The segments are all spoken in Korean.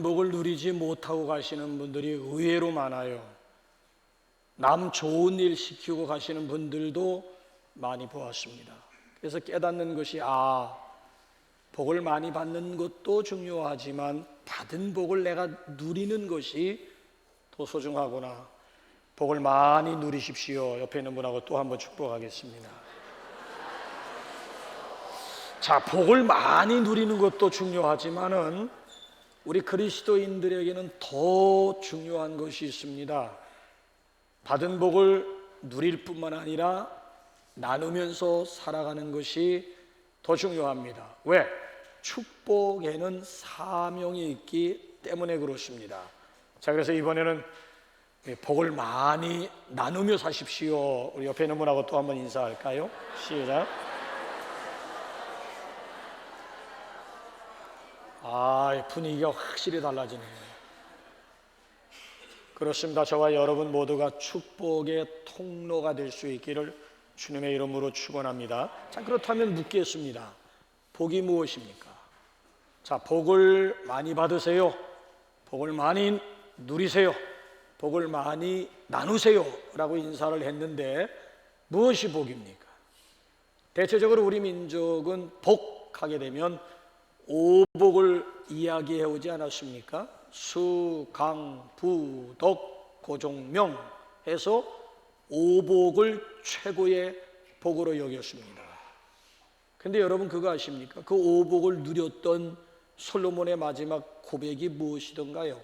복을 누리지 못하고 가시는 분들이 의외로 많아요. 남 좋은 일 시키고 가시는 분들도 많이 보았습니다. 그래서 깨닫는 것이 복을 많이 받는 것도 중요하지만 받은 복을 내가 누리는 것이 더 소중하구나. 복을 많이 누리십시오. 옆에 있는 분하고 또 한번 축복하겠습니다. 자, 복을 많이 누리는 것도 중요하지만은 우리 그리스도인들에게는 더 중요한 것이 있습니다. 받은 복을 누릴 뿐만 아니라 나누면서 살아가는 것이 더 중요합니다. 왜? 축복에는 사명이 있기 때문에 그렇습니다. 자, 그래서 이번에는 복을 많이 나누며 사십시오. 우리 옆에 있는 분하고 또 한번 인사할까요? 시작. 분위기가 확실히 달라지네요. 그렇습니다. 저와 여러분 모두가 축복의 통로가 될 수 있기를 주님의 이름으로 축원합니다. 자, 그렇다면 묻겠습니다. 복이 무엇입니까? 자, 복을 많이 받으세요. 복을 많이 누리세요. 복을 많이 나누세요 라고 인사를 했는데 무엇이 복입니까? 대체적으로 우리 민족은 복하게 되면 오복을 이야기해 오지 않았습니까? 수, 강, 부, 덕, 고종명 해서 오복을 최고의 복으로 여겼습니다. 근데 여러분 그거 아십니까? 그 오복을 누렸던 솔로몬의 마지막 고백이 무엇이던가요?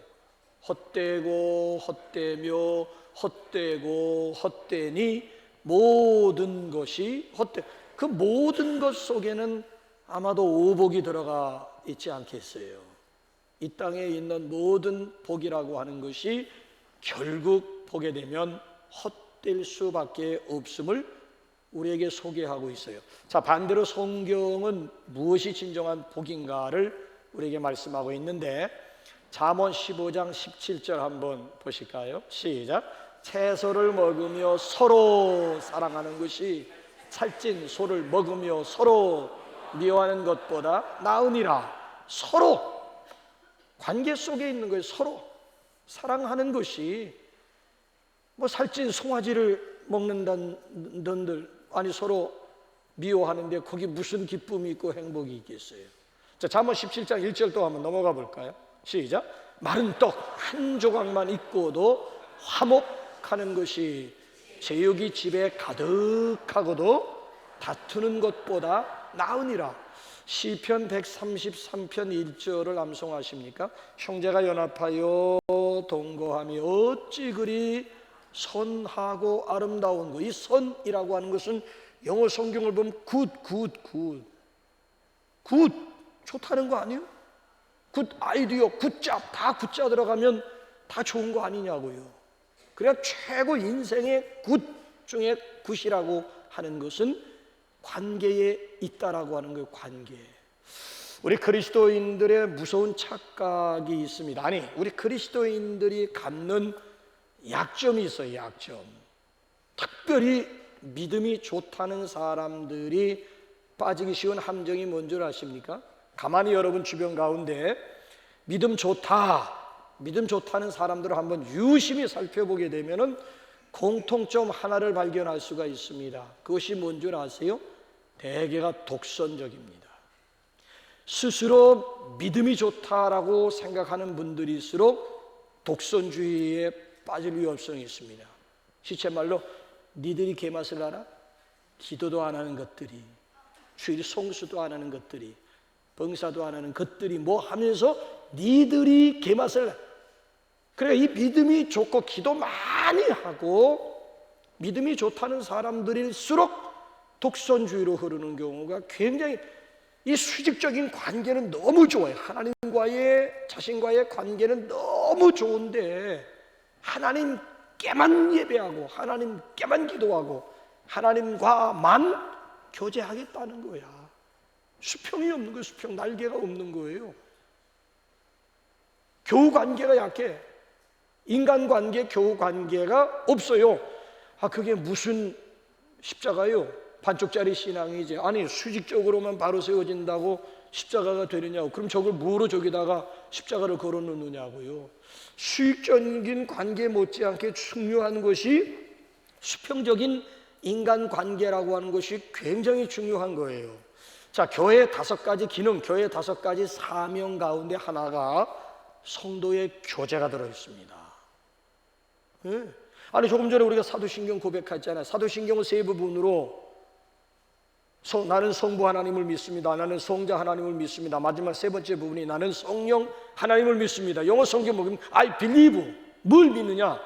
헛되고 헛되며 헛되고 헛되니 모든 것이 헛되. 그 모든 것 속에는 아마도 오복이 들어가 있지 않겠어요. 이 땅에 있는 모든 복이라고 하는 것이 결국 보게 되면 헛될 수밖에 없음을 우리에게 소개하고 있어요. 자, 반대로 성경은 무엇이 진정한 복인가를 우리에게 말씀하고 있는데 잠언 15장 17절 한번 보실까요? 시작. 채소를 먹으며 서로 사랑하는 것이 살찐 소를 먹으며 서로 미워하는 것보다 나으니라. 서로 관계 속에 있는 거예요. 서로 사랑하는 것이 뭐 살찐 송아지를 먹는다는들 아니 서로 미워하는데 거기 무슨 기쁨이 있고 행복이 있겠어요? 자, 잠언 17장 1절 또 한번 넘어가 볼까요? 시작. 마른 떡 한 조각만 있고도 화목하는 것이 제육이 집에 가득하고도 다투는 것보다 나으니라. 시편 133편 1절을 암송하십니까? 형제가 연합하여 동거함이 어찌 그리 선하고 아름다운 것. 이 선이라고 하는 것은 영어 성경을 보면 굿 좋다는 거 아니에요? 굿 아이디어, 굿잡 다 굿자 들어가면 다 좋은 거 아니냐고요. 그래야 최고 인생의 굿 중에 굿이라고 하는 것은 관계에 있다라고 하는 거예요. 관계. 우리 그리스도인들의 무서운 착각이 있습니다. 아니, 우리 그리스도인들이 갖는 약점이 있어요. 약점. 특별히 믿음이 좋다는 사람들이 빠지기 쉬운 함정이 뭔지 아십니까? 가만히 여러분 주변 가운데 믿음 좋다는 사람들을 한번 유심히 살펴보게 되면은 공통점 하나를 발견할 수가 있습니다. 그것이 뭔지 아세요? 대개가 독선적입니다. 스스로 믿음이 좋다라고 생각하는 분들일수록 독선주의에 빠질 위험성이 있습니다. 시체말로 니들이 개맛을 알아? 기도도 안 하는 것들이, 주일 송수도 안 하는 것들이, 봉사도 안 하는 것들이 뭐 하면서 니들이 개맛을 알아. 그래, 이 믿음이 좋고 기도 많이 하고 믿음이 좋다는 사람들일수록 독선주의로 흐르는 경우가 굉장히, 이 수직적인 관계는 너무 좋아요. 하나님과의, 자신과의 관계는 너무 좋은데 하나님께만 예배하고 하나님께만 기도하고 하나님과만 교제하겠다는 거야. 수평이 없는 거예요. 수평, 날개가 없는 거예요. 교우 관계가 약해. 인간관계, 교우관계가 없어요. 그게 무슨 십자가요? 반쪽짜리 신앙이지. 아니 수직적으로만 바로 세워진다고 십자가가 되느냐고. 그럼 저걸 뭐로 저기다가 십자가를 걸어 놓느냐고요. 수익적인 관계 못지않게 중요한 것이 수평적인 인간관계라고 하는 것이 굉장히 중요한 거예요. 자, 교회의 5가지 기능, 교회의 5가지 사명 가운데 하나가 성도의 교제가 들어있습니다. 네. 아니 조금 전에 우리가 사도신경 고백했잖아요. 사도신경을 3부분으로 나는 성부 하나님을 믿습니다. 나는 성자 하나님을 믿습니다. 마지막 3번째 부분이 나는 성령 하나님을 믿습니다. 영어 성경 보면 I believe. 뭘 믿느냐?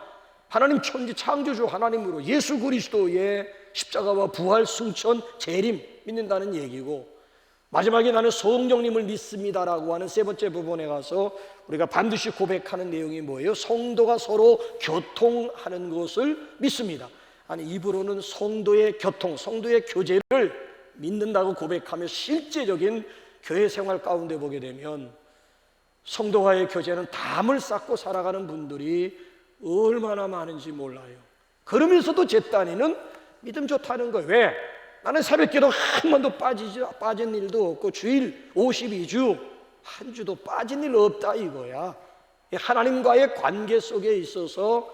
하나님 천지 창조주 하나님으로 예수 그리스도의 십자가와 부활, 승천, 재림 믿는다는 얘기고, 마지막에 나는 성령님을 믿습니다라고 하는 3번째 부분에 가서 우리가 반드시 고백하는 내용이 뭐예요? 성도가 서로 교통하는 것을 믿습니다. 아니 입으로는 성도의 교통, 성도의 교제를 믿는다고 고백하며 실제적인 교회 생활 가운데 보게 되면 성도와의 교제는 담을 쌓고 살아가는 분들이 얼마나 많은지 몰라요. 그러면서도 제 딴에는 믿음 좋다는 거예요. 왜? 나는 새벽기도 한 번도 빠진 일도 없고 주일 52주 한 주도 빠진 일 없다 이거야. 하나님과의 관계 속에 있어서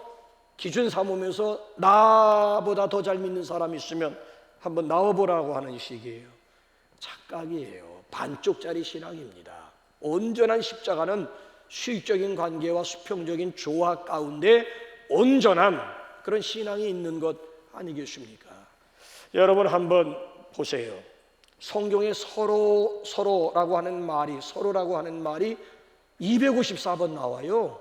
기준 삼으면서 나보다 더 잘 믿는 사람이 있으면 한번 나와보라고 하는 식이에요. 착각이에요. 반쪽짜리 신앙입니다. 온전한 십자가는 수익적인 관계와 수평적인 조화 가운데 온전한 그런 신앙이 있는 것 아니겠습니까? 여러분 한번 보세요. 성경에 서로라고 하는 말이 254번 나와요.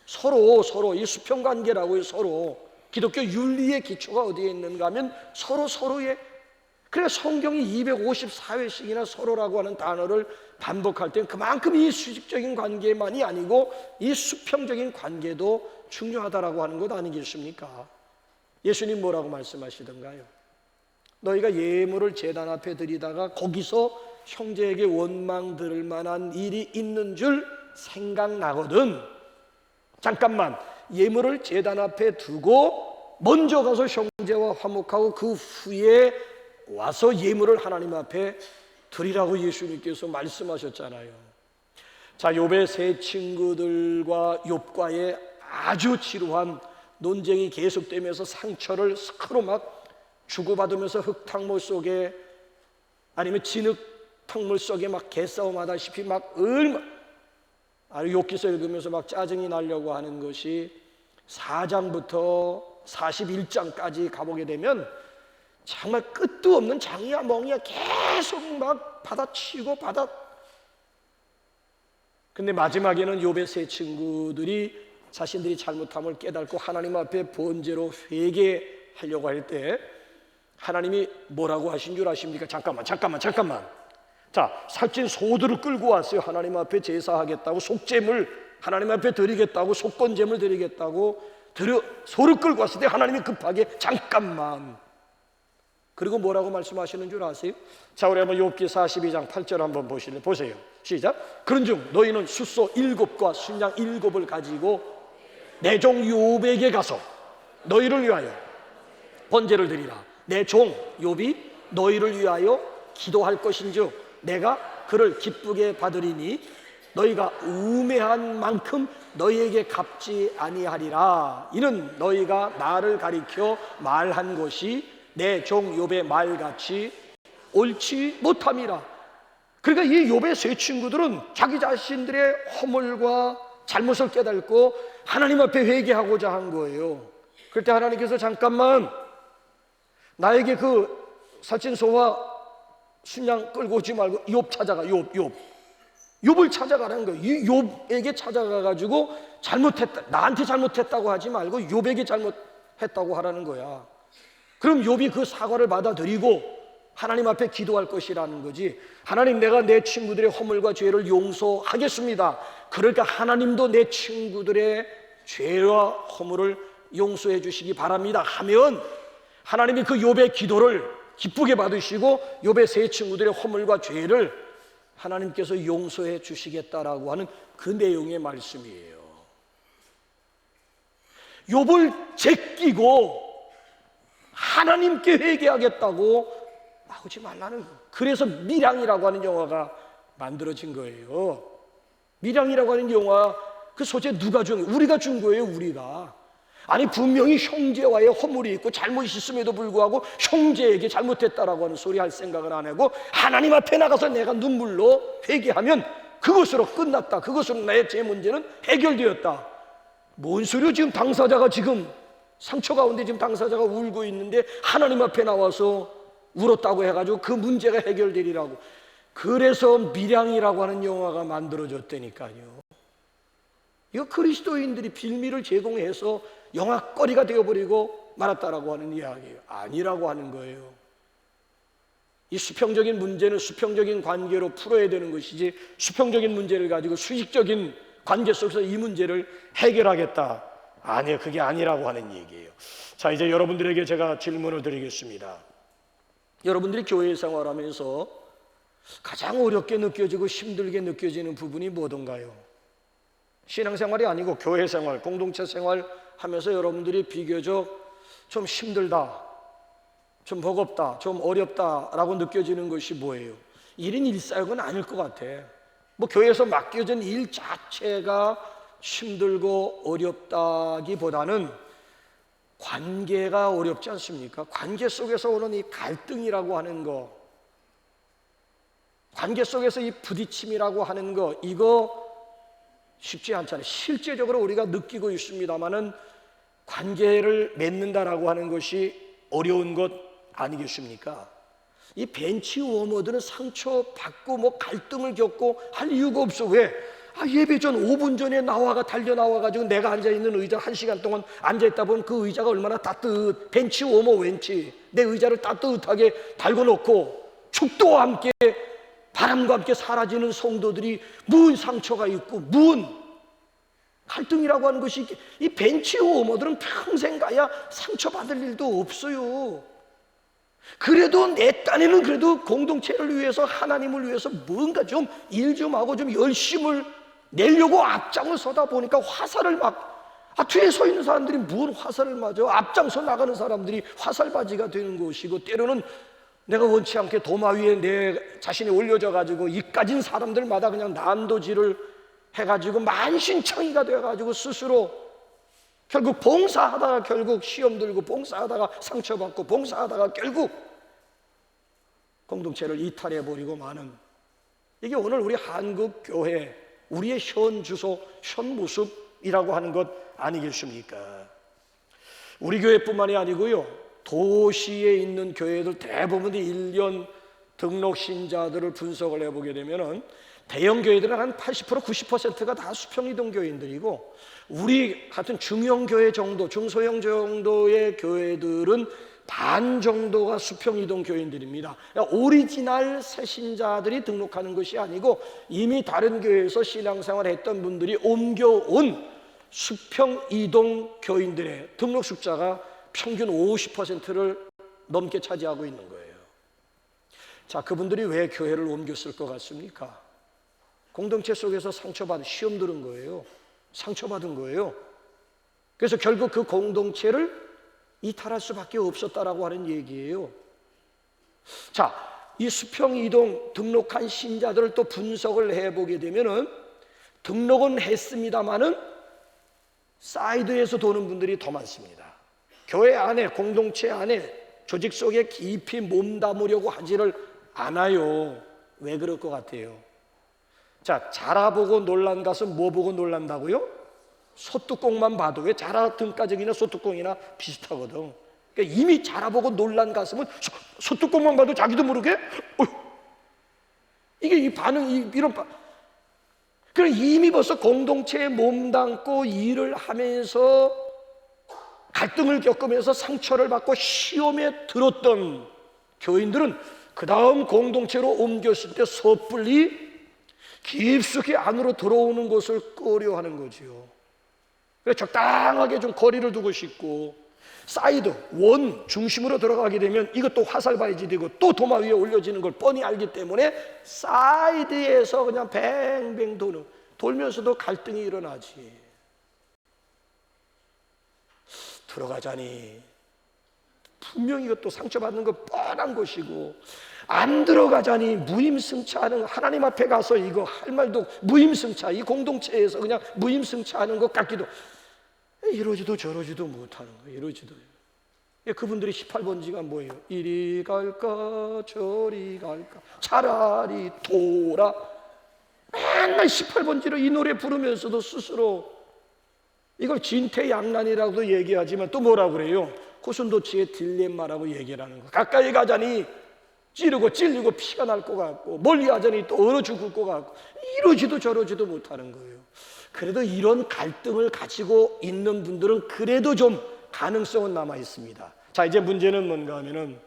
서로 이 수평관계라고요. 서로 기독교 윤리의 기초가 어디에 있는가 하면 서로의. 그래서 성경이 254회씩이나 서로라고 하는 단어를 반복할 땐 그만큼 이 수직적인 관계만이 아니고 이 수평적인 관계도 중요하다라고 하는 것 아니겠습니까? 예수님 뭐라고 말씀하시던가요? 너희가 예물을 제단 앞에 드리다가 거기서 형제에게 원망 들을 만한 일이 있는 줄 생각나거든. 잠깐만, 예물을 제단 앞에 두고 먼저 가서 형제와 화목하고 그 후에 와서 예물을 하나님 앞에 드리라고 예수님께서 말씀하셨잖아요. 자, 욥의 3 친구들과 욥과의 아주 지루한 논쟁이 계속되면서 상처를 서로 막 주고받으면서 흙탕물 속에 아니면 진흙탕물 속에 막 개싸움하다시피 막 욥기서 읽으면서 막 짜증이 나려고 하는 것이 4장부터 41장까지 가보게 되면 정말 끝도 없는 장이야 멍이야 계속 막 받아치고 근데 마지막에는 욥의 3 친구들이 자신들이 잘못함을 깨닫고 하나님 앞에 번제로 회개하려고 할 때 하나님이 뭐라고 하신 줄 아십니까? 잠깐만. 자, 살찐 소들을 끌고 왔어요. 하나님 앞에 제사하겠다고, 속죄물 하나님 앞에 드리겠다고, 속건제물 드리겠다고 소를 끌고 왔을 때 하나님이 급하게 잠깐만. 그리고 뭐라고 말씀하시는 줄 아세요? 자, 우리 한번 욥기 42장 8절 한번 보세요. 시작. 그런즉 너희는 숫소 7과 순양 7을 가지고 내 종 욥에게 가서 너희를 위하여 번제를 드리라. 내 종 욥이 너희를 위하여 기도할 것인즉 내가 그를 기쁘게 받으리니 너희가 우매한 만큼 너희에게 갚지 아니하리라. 이는 너희가 나를 가리켜 말한 것이 내 종 욥의 말같이 옳지 못함이라. 그러니까 이 욥의 3 친구들은 자기 자신들의 허물과 잘못을 깨닫고 하나님 앞에 회개하고자 한 거예요. 그럴 때 하나님께서 잠깐만 나에게 그 살찐 소와 순양 끌고 오지 말고 욥 찾아가. 욥을 찾아가라는 거예요. 이 욥에게 찾아가가지고 잘못했다, 나한테 잘못했다고 하지 말고 욥에게 잘못했다고 하라는 거야. 그럼 욥이 그 사과를 받아들이고 하나님 앞에 기도할 것이라는 거지. 하나님, 내가 내 친구들의 허물과 죄를 용서하겠습니다. 그러니까 하나님도 내 친구들의 죄와 허물을 용서해 주시기 바랍니다 하면 하나님이 그 욥의 기도를 기쁘게 받으시고 욥의 3 친구들의 허물과 죄를 하나님께서 용서해 주시겠다라고 하는 그 내용의 말씀이에요. 욥을 제끼고 하나님께 회개하겠다고 나오지 말라는 거예요. 그래서 밀양이라고 하는 영화가 만들어진 거예요. 밀양이라고 하는 영화 그 소재 누가 준 거예요? 우리가 준 거예요. 우리가. 아니 분명히 형제와의 허물이 있고 잘못이 있음에도 불구하고 형제에게 잘못했다라고 하는 소리 할 생각을 안 하고 하나님 앞에 나가서 내가 눈물로 회개하면 그것으로 끝났다. 그것으로 나의 제 문제는 해결되었다. 뭔 소리요? 지금 당사자가 지금 상처 가운데 지금 당사자가 울고 있는데 하나님 앞에 나와서 울었다고 해가지고 그 문제가 해결되리라고. 그래서 밀양이라고 하는 영화가 만들어졌다니까요. 이거 그리스도인들이 빌미를 제공해서 영화거리가 되어버리고 말았다라고 하는 이야기예요. 아니라고 하는 거예요. 이 수평적인 문제는 수평적인 관계로 풀어야 되는 것이지 수평적인 문제를 가지고 수직적인 관계 속에서 이 문제를 해결하겠다. 아니요, 그게 아니라고 하는 얘기예요. 자, 이제 여러분들에게 제가 질문을 드리겠습니다. 여러분들이 교회 생활하면서 가장 어렵게 느껴지고 힘들게 느껴지는 부분이 뭐던가요? 신앙생활이 아니고 교회 생활, 공동체 생활 하면서 여러분들이 비교적 좀 힘들다, 좀 버겁다, 좀 어렵다라고 느껴지는 것이 뭐예요? 일인 일사역은 아닐 것 같아. 뭐 교회에서 맡겨진 일 자체가 힘들고 어렵다기보다는 관계가 어렵지 않습니까? 관계 속에서 오는 이 갈등이라고 하는 거, 관계 속에서 이 부딪힘이라고 하는 거, 이거 쉽지 않잖아요. 실제적으로 우리가 느끼고 있습니다만은 관계를 맺는다라고 하는 것이 어려운 것 아니겠습니까? 이 벤치 워머들은 상처받고 뭐 갈등을 겪고 할 이유가 없어. 왜? 예배 전 5분 전에 달려 나와가지고 내가 앉아있는 의자 1시간 동안 앉아있다 보면 그 의자가 얼마나 벤치 워머 왠지 내 의자를 따뜻하게 달고 놓고 축도와 함께 바람과 함께 사라지는 성도들이 무슨 상처가 있고 무슨 갈등이라고 하는 것이 이 벤치 워머들은 평생 가야 상처받을 일도 없어요. 그래도 내 딴에는 그래도 공동체를 위해서 하나님을 위해서 뭔가 좀 일 좀 하고 좀 열심을 내려고 앞장을 서다 보니까 화살을 뒤에 서 있는 사람들이 무슨 화살을 맞아? 앞장서 나가는 사람들이 화살바지가 되는 것이고 때로는 내가 원치 않게 도마 위에 내 자신이 올려져 가지고 이까진 사람들마다 그냥 난도질을 해가지고 만신창이가 되어가지고 스스로 결국 봉사하다가 결국 시험 들고 봉사하다가 상처받고 봉사하다가 결국 공동체를 이탈해버리고 마는, 이게 오늘 우리 한국 교회 우리의 현 주소, 현 모습이라고 하는 것 아니겠습니까? 우리 교회뿐만이 아니고요, 도시에 있는 교회들 대부분 1년 등록 신자들을 분석을 해보게 되면은 대형 교회들은 한 80%, 90%가 다 수평이동 교인들이고 우리 같은 중형 교회 정도, 중소형 정도의 교회들은 반 정도가 수평이동 교인들입니다. 그러니까 오리지널 새신자들이 등록하는 것이 아니고 이미 다른 교회에서 신앙생활 했던 분들이 옮겨온 수평이동 교인들의 등록 숫자가 평균 50%를 넘게 차지하고 있는 거예요. 자, 그분들이 왜 교회를 옮겼을 것 같습니까? 공동체 속에서 상처받은, 시험 들은 거예요. 상처받은 거예요. 그래서 결국 그 공동체를 이탈할 수밖에 없었다라고 하는 얘기예요. 자, 이 수평이동 등록한 신자들을 또 분석을 해보게 되면은 등록은 했습니다만은 사이드에서 도는 분들이 더 많습니다. 교회 안에, 공동체 안에, 조직 속에 깊이 몸담으려고 하지를 않아요. 왜 그럴 것 같아요? 자, 자라보고 놀란 것은 뭐 보고 놀란다고요? 소뚜껑만 봐도, 왜 자라 등가적이나 소뚜껑이나 비슷하거든. 그러니까 이미 자라보고 놀란 가슴은 소뚜껑만 봐도 자기도 모르게 이게 이 반응, 이런 그럼 이미 벌써 공동체에 몸담고 일을 하면서 갈등을 겪으면서 상처를 받고 시험에 들었던 교인들은 그 다음 공동체로 옮겼을 때 섣불리 깊숙이 안으로 들어오는 것을 꺼려하는 거지요. 그래서 적당하게 좀 거리를 두고 싶고, 사이드, 원 중심으로 들어가게 되면 이것도 화살바이지 되고 또 도마 위에 올려지는 걸 뻔히 알기 때문에 사이드에서 그냥 뱅뱅 돌면서도 갈등이 일어나지. 들어가자니 분명히 이것도 상처받는 거 뻔한 것이고, 안 들어가자니 무임승차하는, 하나님 앞에 가서 이거 할 말도 무임승차, 이 공동체에서 그냥 무임승차하는 것 같기도, 이러지도 저러지도 못하는 거예요. 이러지도. 그분들이 18번지가 뭐예요? 이리 갈까 저리 갈까 차라리 돌아. 맨날 18번지로 이 노래 부르면서도 스스로 이걸 진퇴양난이라고도 얘기하지만 또 뭐라고 그래요? 고슴도치의 딜레마라고 얘기를 하는 거. 가까이 가자니 찌르고 찔리고 피가 날 것 같고, 멀리 가자니 또 얼어 죽을 것 같고, 이러지도 저러지도 못하는 거예요. 그래도 이런 갈등을 가지고 있는 분들은 그래도 좀 가능성은 남아 있습니다. 자, 이제 문제는 뭔가 하면은,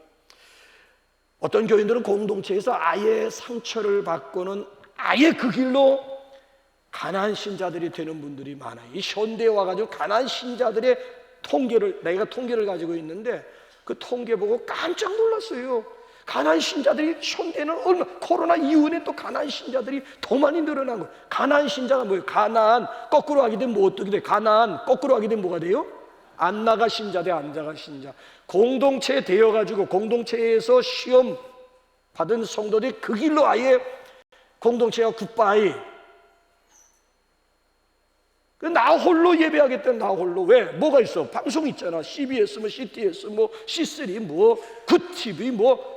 어떤 교인들은 공동체에서 아예 상처를 받고는 아예 그 길로 가난한 신자들이 되는 분들이 많아요. 이 현대에 와가지고 가난한 신자들의 내가 통계를 가지고 있는데, 그 통계 보고 깜짝 놀랐어요. 가난한 신자들이 현대는 코로나 이후에 또 가난한 신자들이 더 많이 늘어난 거예요. 가난한 신자가 뭐예요? 가난 거꾸로 하게 되면 뭐 어떻게 돼요? 가난 거꾸로 하게 되면 뭐가 돼요? 안 나가 신자 대 안 나가 신자. 공동체에 되어가지고 공동체에서 시험 받은 성도들이 그 길로 아예 공동체가 굿바이. 나 홀로 예배하겠다. 나 홀로. 왜? 뭐가 있어? 방송 있잖아. CBS, 뭐 CTS, 뭐 C3, 뭐 굿TV, 뭐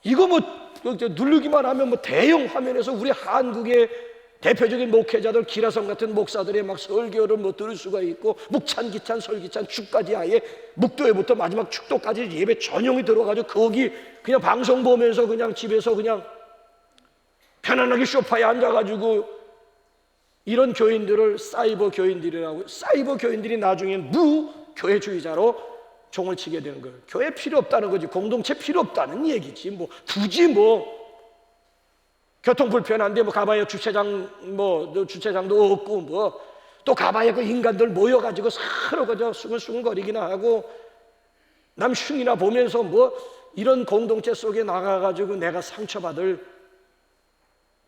이거 뭐 누르기만 하면 뭐 대형 화면에서 우리 한국의 대표적인 목회자들, 기라성 같은 목사들의 막 설교를 뭐 들을 수가 있고, 묵찬 기찬 설기찬 축까지 아예 묵도회부터 마지막 축도까지 예배 전용이 들어가지고 거기 그냥 방송 보면서 그냥 집에서 그냥 편안하게 소파에 앉아가지고, 이런 교인들을 사이버 교인들이라고. 사이버 교인들이 나중엔 무교회주의자로 종을 치게 되는 거예요. 교회 필요 없다는 거지, 공동체 필요 없다는 얘기지. 뭐 굳이 뭐 교통 불편한데 뭐 가봐야 주차장도 없고, 뭐 또 가봐야 그 인간들 모여가지고 서로 그저 수근수근거리기나 하고, 남 흉이나 보면서 뭐 이런 공동체 속에 나가가지고 내가 상처받을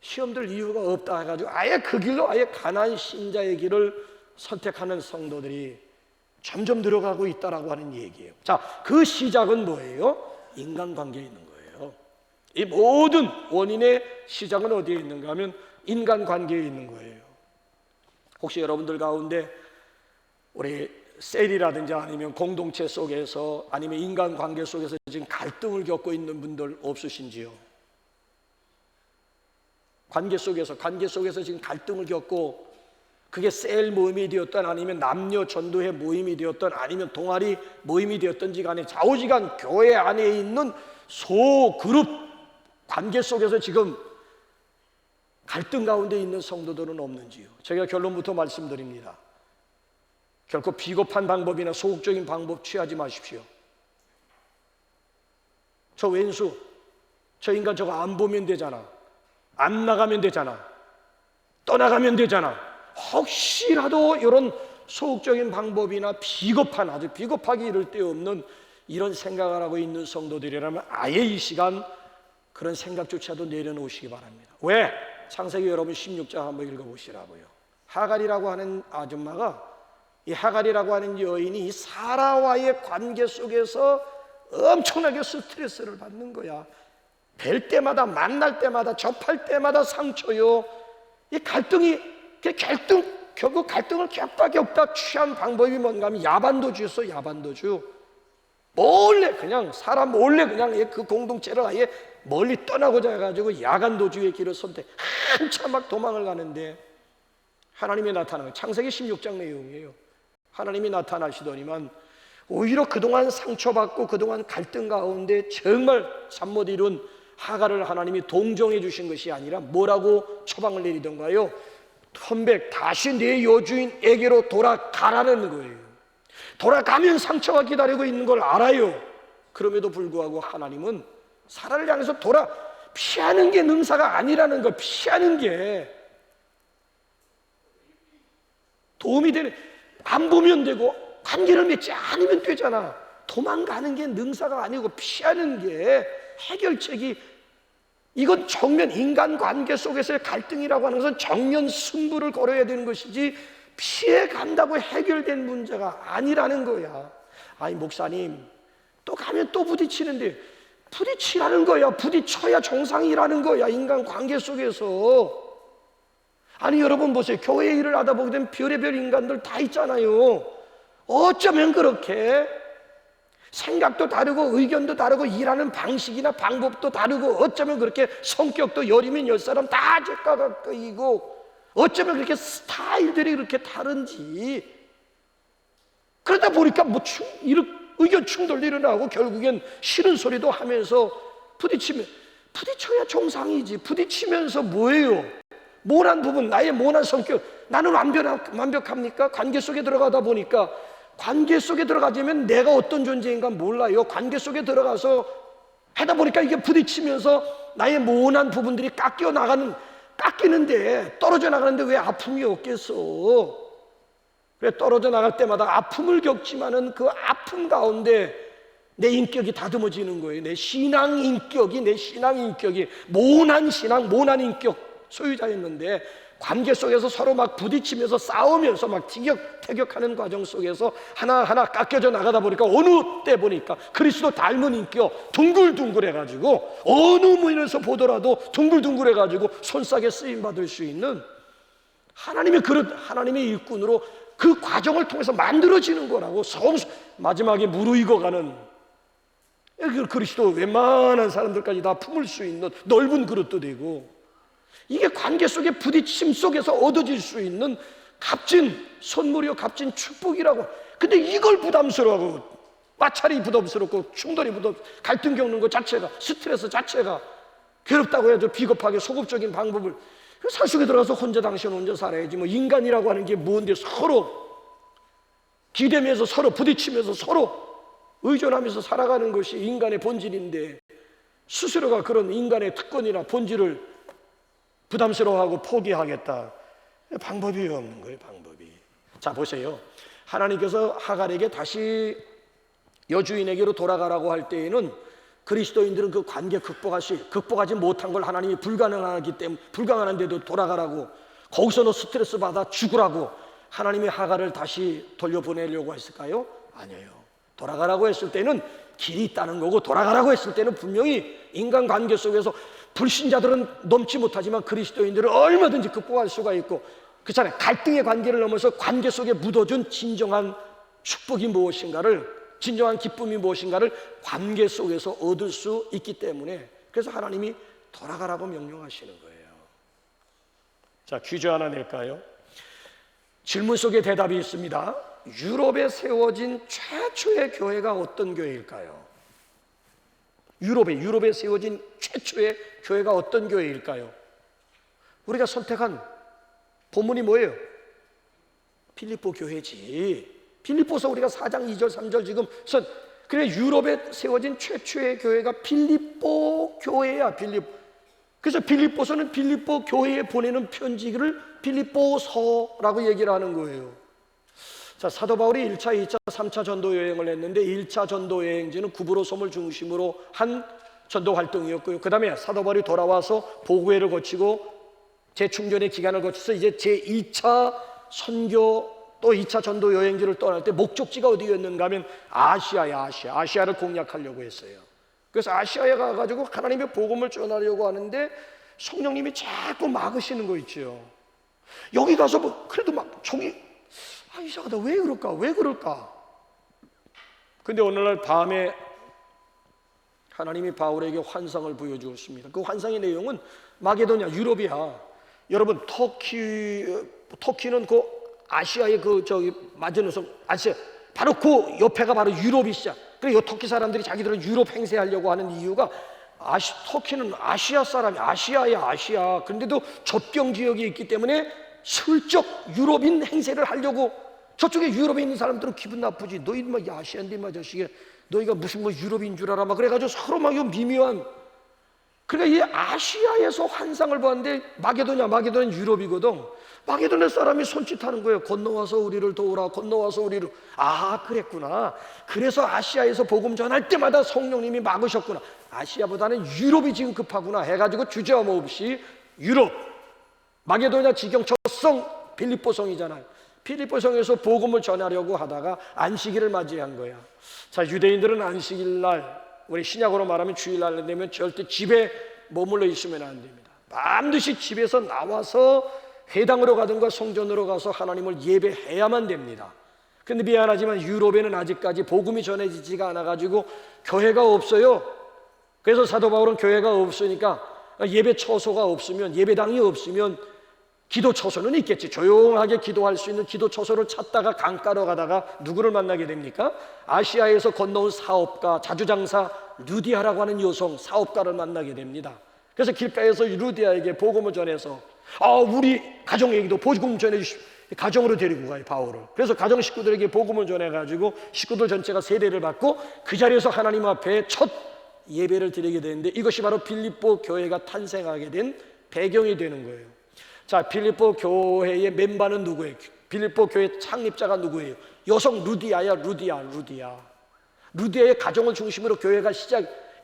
시험들 이유가 없다 해가지고 아예 그 길로 아예 가난한 신자의 길을 선택하는 성도들이 점점 늘어가고 있다라고 하는 얘기예요. 자, 그 시작은 뭐예요? 인간관계에 있는 거예요. 이 모든 원인의 시작은 어디에 있는가 하면 인간관계에 있는 거예요. 혹시 여러분들 가운데 우리 셀이라든지 아니면 공동체 속에서 아니면 인간관계 속에서 지금 갈등을 겪고 있는 분들 없으신지요? 관계 속에서 지금 갈등을 겪고, 그게 셀 모임이 되었던 아니면 남녀 전도회 모임이 되었던 아니면 동아리 모임이 되었던지 간에 좌우지간 교회 안에 있는 소그룹 관계 속에서 지금 갈등 가운데 있는 성도들은 없는지요? 제가 결론부터 말씀드립니다. 결코 비겁한 방법이나 소극적인 방법 취하지 마십시오. 저 왼수, 저 인간 저거 안 보면 되잖아, 안 나가면 되잖아, 떠나가면 되잖아. 혹시라도 이런 소극적인 방법이나 비겁한, 아주 비겁하기 이를 데 없는 이런 생각을 하고 있는 성도들이라면 아예 이 시간 그런 생각조차도 내려놓으시기 바랍니다. 왜? 창세기 여러분 16장 한번 읽어보시라고요. 하갈이라고 하는 아줌마가, 이 하갈이라고 하는 여인이 이 사라와의 관계 속에서 엄청나게 스트레스를 받는 거야. 뵐 때마다, 만날 때마다, 접할 때마다 상처요. 이 갈등이, 결국 갈등을 겪다 취한 방법이 뭔가 하면 야반도주였어. 야반도주. 몰래 그냥 사람 몰래 그냥 그 공동체를 아예 멀리 떠나고자 해가지고 야간도주의 길을 선택. 한참 막 도망을 가는데 하나님이 나타나는 거예요. 창세기 16장 내용이에요. 하나님이 나타나시더니만 오히려 그동안 상처받고 그동안 갈등 가운데 정말 잠 못 이룬 하갈을 하나님이 동정해 주신 것이 아니라 뭐라고 처방을 내리던가요? 턴백, 다시 내 여주인에게로 돌아가라는 거예요. 돌아가면 상처가 기다리고 있는 걸 알아요. 그럼에도 불구하고 하나님은 사라를 향해서 피하는 게 능사가 아니라는 걸, 피하는 게 도움이 되는, 안 보면 되고 관계를 맺지 않으면 되잖아. 도망가는 게 능사가 아니고 피하는 게 해결책이, 이건 정면 인간관계 속에서의 갈등이라고 하는 것은 정면 승부를 걸어야 되는 것이지 피해 간다고 해결된 문제가 아니라는 거야. 아니 목사님, 또 가면 또 부딪히는데, 부딪히라는 거야. 부딪혀야 정상이라는 거야, 인간 관계 속에서. 아니 여러분 보세요. 교회 일을 하다 보게 되면 별의별 인간들 다 있잖아요. 어쩌면 그렇게 생각도 다르고 의견도 다르고 일하는 방식이나 방법도 다르고 어쩌면 그렇게 성격도 열이면 열 사람 다 제각각이고 어쩌면 그렇게 스타일들이 그렇게 다른지, 그러다 보니까 뭐 의견 충돌도 일어나고 결국엔 싫은 소리도 하면서 부딪혀야 정상이지. 부딪히면서 뭐예요? 모난 부분, 나의 모난 성격, 나는 완벽합니까? 관계 속에 들어가다 보니까, 관계 속에 들어가자면 내가 어떤 존재인가 몰라요. 관계 속에 들어가서 하다 보니까 이게 부딪히면서 나의 모난 부분들이 깎이는데, 떨어져 나가는데 왜 아픔이 없겠어? 그래, 떨어져 나갈 때마다 아픔을 겪지만은 그 아픔 가운데 내 인격이 다듬어지는 거예요. 내 신앙 인격이 모난 신앙, 모난 인격 소유자였는데, 관계 속에서 서로 막 부딪히면서 싸우면서 막 티격태격하는 과정 속에서 하나하나 깎여져 나가다 보니까 어느 때 보니까 그리스도 닮은 인격 둥글둥글해가지고 어느 면에서 보더라도 둥글둥글해가지고 손싸게 쓰임받을 수 있는 하나님의 그릇, 하나님의 일꾼으로 그 과정을 통해서 만들어지는 거라고. 마지막에 무르익어가는 그리스도 웬만한 사람들까지 다 품을 수 있는 넓은 그릇도 되고, 이게 관계 속의 부딪힘 속에서 얻어질 수 있는 값진 선물이요, 값진 축복이라고. 근데 이걸 부담스러워하고, 마찰이 부담스럽고 충돌이 갈등 겪는 것 자체가, 스트레스 자체가 괴롭다고 해야죠. 비겁하게 소극적인 방법을, 산속에 들어가서 당신 혼자 살아야지. 뭐 인간이라고 하는 게 뭔데 서로 기대면서 서로 부딪히면서 서로 의존하면서 살아가는 것이 인간의 본질인데, 스스로가 그런 인간의 특권이나 본질을 부담스러워하고 포기하겠다. 방법이 없는 거예요, 방법이. 자, 보세요. 하나님께서 하갈에게 다시 여주인에게로 돌아가라고 할 때에는 그리스도인들은 그 관계 극복하지 못한 걸 하나님이 불가능한데도 돌아가라고, 거기서 너 스트레스 받아 죽으라고 하나님이 하갈을 다시 돌려보내려고 했을까요? 아니에요. 돌아가라고 했을 때는 길이 있다는 거고, 돌아가라고 했을 때는 분명히 인간관계 속에서 불신자들은 넘지 못하지만 그리스도인들은 얼마든지 극복할 수가 있고, 그렇잖아요. 갈등의 관계를 넘어서 관계 속에 묻어준 진정한 축복이 무엇인가를, 진정한 기쁨이 무엇인가를 관계 속에서 얻을 수 있기 때문에, 그래서 하나님이 돌아가라고 명령하시는 거예요. 자, 퀴즈 하나 낼까요? 질문 속에 대답이 있습니다. 유럽에 세워진 최초의 교회가 어떤 교회일까요? 유럽에 세워진 최초의 교회가 어떤 교회일까요? 우리가 선택한 본문이 뭐예요? 필리포 교회지. 필리포서 우리가 4장 2절 3절 지금 그래, 유럽에 세워진 최초의 교회가 필리포 교회야. 그래서 필리포서는 필리포 교회에 보내는 편지를 필리포서라고 얘기를 하는 거예요. 자, 사도 바울이 1차, 2차, 3차 전도 여행을 했는데 1차 전도 여행지는 구브로섬을 중심으로 한 전도 활동이었고요. 그 다음에 사도 바울이 돌아와서 보고회를 거치고 재충전의 기간을 거쳐서 이제 제2차 선교 또 2차 전도 여행지를 떠날 때 목적지가 어디였는가 하면 아시아를 공략하려고 했어요. 그래서 아시아에 가가지고 하나님의 복음을 전하려고 하는데 성령님이 자꾸 막으시는 거 있죠. 여기 가서 뭐 그래도 막 이상하다. 왜 그럴까? 근데 오늘날 밤에 하나님이 바울에게 환상을 보여주었습니다. 그 환상의 내용은 마게도냐, 유럽이야. 여러분, 터키는 그 아시아의 맞은성 아시아, 바로 그 옆에가 바로 유럽이 시작. 그래서 터키 사람들이 자기들은 유럽 행세하려고 하는 이유가, 터키는 아시아 사람이, 아시아. 그런데도 접경 지역이 있기 때문에 슬쩍 유럽인 행세를 하려고. 저쪽에 유럽에 있는 사람들은 기분 나쁘지. 너희 막 아시아인데 막 자식이 너희가 무슨 뭐 유럽인 줄 알아 막 그래가지고 서로 막 미묘한. 그러니까 이 아시아에서 환상을 보았는데 마게도냐 유럽이거든. 마게도냐 사람이 손짓하는 거예요. 건너와서 우리를 도우라. 그랬구나. 그래서 아시아에서 복음 전할 때마다 성령님이 막으셨구나. 아시아보다는 유럽이 지금 급하구나 해가지고 주저함 없이 유럽, 마게도냐 지경 첫성 필리포성이잖아요. 빌립보 성에서 복음을 전하려고 하다가 안식일을 맞이한 거야. 자, 유대인들은 안식일 날, 우리 신약으로 말하면 주일날 되면 절대 집에 머물러 있으면 안 됩니다. 반드시 집에서 나와서 회당으로 가든가 성전으로 가서 하나님을 예배해야만 됩니다. 근데 미안하지만 유럽에는 아직까지 복음이 전해지지가 않아가지고 교회가 없어요. 그래서 사도 바울은 교회가 없으니까 예배 처소가 없으면, 예배당이 없으면 기도 처소는 있겠지. 조용하게 기도할 수 있는 기도 처소를 찾다가 강가로 가다가 누구를 만나게 됩니까? 아시아에서 건너온 사업가, 자주장사 루디아라고 하는 여성 사업가를 만나게 됩니다. 그래서 길가에서 루디아에게 복음을 전해서 우리 가정에게도 복음 전해주십시오. 가정으로 데리고 가요, 바울을. 그래서 가정 식구들에게 복음을 전해가지고 식구들 전체가 세례를 받고 그 자리에서 하나님 앞에 첫 예배를 드리게 되는데, 이것이 바로 빌립보 교회가 탄생하게 된 배경이 되는 거예요. 자, 빌립보 교회의 멤버는 누구예요? 빌립보 교회 창립자가 누구예요? 여성 루디아야. 루디아의 가정을 중심으로 교회가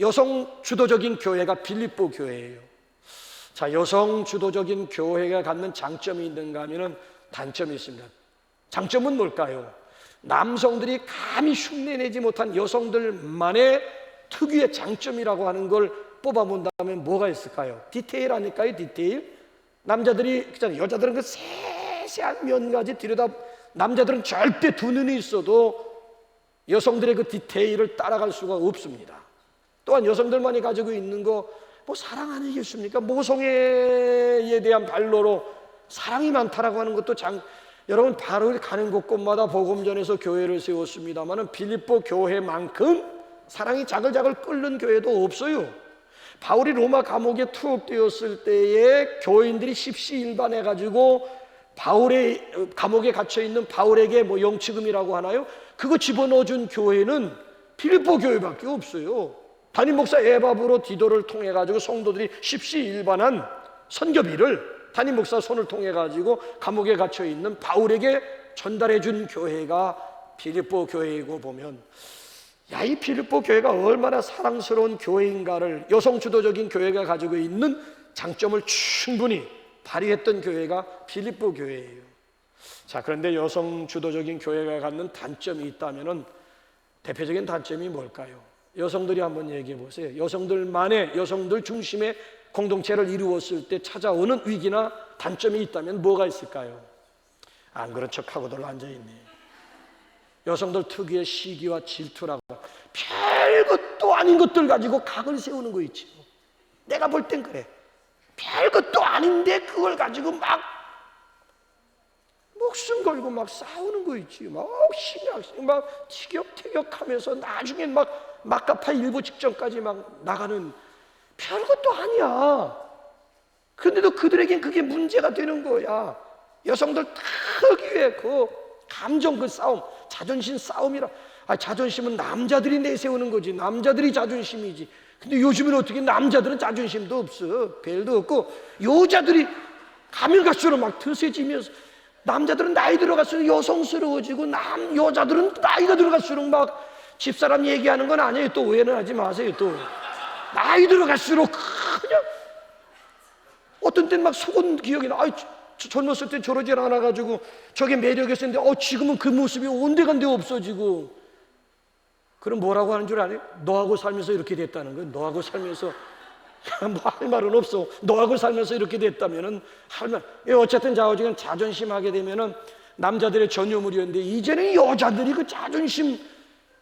여성 주도적인 교회가 빌립보 교회예요. 자, 여성 주도적인 교회가 갖는 장점이 있는가 하면은 단점이 있습니다. 장점은 뭘까요? 남성들이 감히 흉내내지 못한 여성들만의 특유의 장점이라고 하는 걸 뽑아본다면 뭐가 있을까요? 디테일 아닐까요? 디테일? 남자들이, 여자들은 그 세세한 면까지 남자들은 절대 두 눈이 있어도 여성들의 그 디테일을 따라갈 수가 없습니다. 또한 여성들만이 가지고 있는 거 사랑 아니겠습니까? 모성애에 대한 발로로 사랑이 많다라고 하는 것도 여러분 바로 가는 곳곳마다 복음 전해서 교회를 세웠습니다마는 빌립보 교회만큼 사랑이 자글자글 끓는 교회도 없어요. 바울이 로마 감옥에 투옥되었을 때에 교인들이 십시일반해가지고 바울의 감옥에 갇혀 있는 바울에게 영치금이라고 하나요? 그거 집어넣어준 교회는 빌립보 교회밖에 없어요. 담임 목사 에바브로 디도를 통해 가지고 성도들이 십시일반한 선교비를 담임 목사 손을 통해 가지고 감옥에 갇혀 있는 바울에게 전달해 준 교회가 빌립보 교회이고 보면, 이 빌립보 교회가 얼마나 사랑스러운 교회인가를 여성 주도적인 교회가 가지고 있는 장점을 충분히 발휘했던 교회가 빌립보 교회예요. 자, 그런데 여성 주도적인 교회가 갖는 단점이 있다면은 대표적인 단점이 뭘까요? 여성들이 한번 얘기해 보세요. 여성들 중심의 공동체를 이루었을 때 찾아오는 위기나 단점이 있다면 뭐가 있을까요? 안 그런 척하고들 앉아있네. 여성들 특유의 시기와 질투라고 별것도 아닌 것들 가지고 각을 세우는 거 있지. 내가 볼 땐 그래. 별것도 아닌데 그걸 가지고 막 목숨 걸고 막 싸우는 거 있지. 막 신경 막 티격태격하면서 나중에 막 막가파 일부 직전까지 막 나가는, 별것도 아니야. 그런데도 그들에겐 그게 문제가 되는 거야. 여성들 특유의 그 감정, 그 싸움, 자존심 싸움이라. 자존심은 남자들이 내세우는 거지. 남자들이 자존심이지. 근데 요즘은 어떻게 남자들은 자존심도 없어. 별도 없고 여자들이 가면 갈수록 막 드세지면서, 남자들은 나이 들어갈수록 여성스러워지고 여자들은 나이가 들어갈수록 막 집사람 얘기하는 건 아니에요. 또 오해는 하지 마세요. 또 나이 들어갈수록 그냥 어떤 때는 막 속은 기억이 나. 젊었을 때 저러지 않아가지고 저게 매력이었는데 지금은 그 모습이 온데간데 없어지고. 그럼 뭐라고 하는 줄 알아요? 너하고 살면서 이렇게 됐다는 거예요. 너하고 살면서 뭐 할 말은 없어. 너하고 살면서 이렇게 됐다면은 할 말. 어쨌든 좌우지간 자존심하게 되면은 남자들의 전유물이었는데, 이제는 여자들이 그 자존심,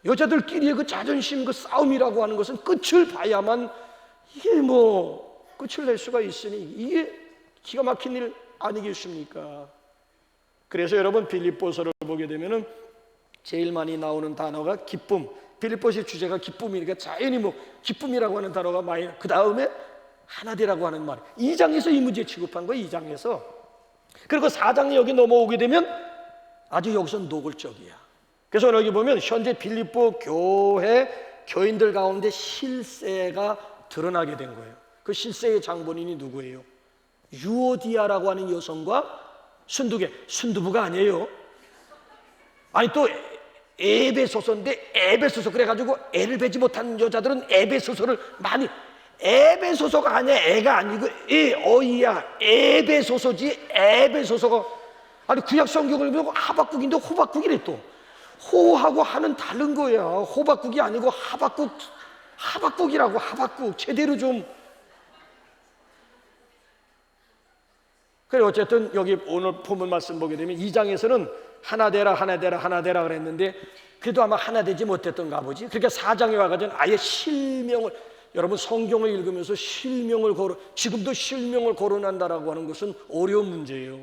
여자들끼리의 그 자존심, 그 싸움이라고 하는 것은 끝을 봐야만 이게 끝을 낼 수가 있으니 이게 기가 막힌 일 아니겠습니까? 그래서 여러분 빌립보서를 보게 되면은 제일 많이 나오는 단어가 기쁨. 빌립보서의 주제가 기쁨이니까 자연히 기쁨이라고 하는 단어가 많이, 그 다음에 하나되라고 하는 말. 2장에서 이 문제 취급한 거예요. 2장에서. 그리고 4장에 여기 넘어오게 되면 아주 여기서 노골적이야. 그래서 여기 보면 현재 빌립보 교회 교인들 가운데 실세가 드러나게 된 거예요. 그 실세의 장본인이 누구예요? 유오디아라고 하는 여성과 순두부가 아니에요. 또 에베소서인데, 에베소서 그래가지고 애를 베지 못한 여자들은 에베소서를 많이, 에베소서가 아니야. 애가 아니고 어이야. 에베소서지. 에베소서가 아니 구약 성경을 보면 하박국인데 호박국이래 또. 호하고 하는 다른 거야. 호박국이 아니고 하박국이라고. 하박국 제대로 좀. 그래 어쨌든 여기 오늘 본문 말씀 보게 되면 2장에서는 하나 되라 하나 되라 하나 되라 그랬는데 그래도 아마 하나 되지 못했던가 보지. 그러니까 4장에 와가지고 아예 실명을, 여러분 성경을 읽으면서 지금도 실명을 거론한다라고 하는 것은 어려운 문제예요.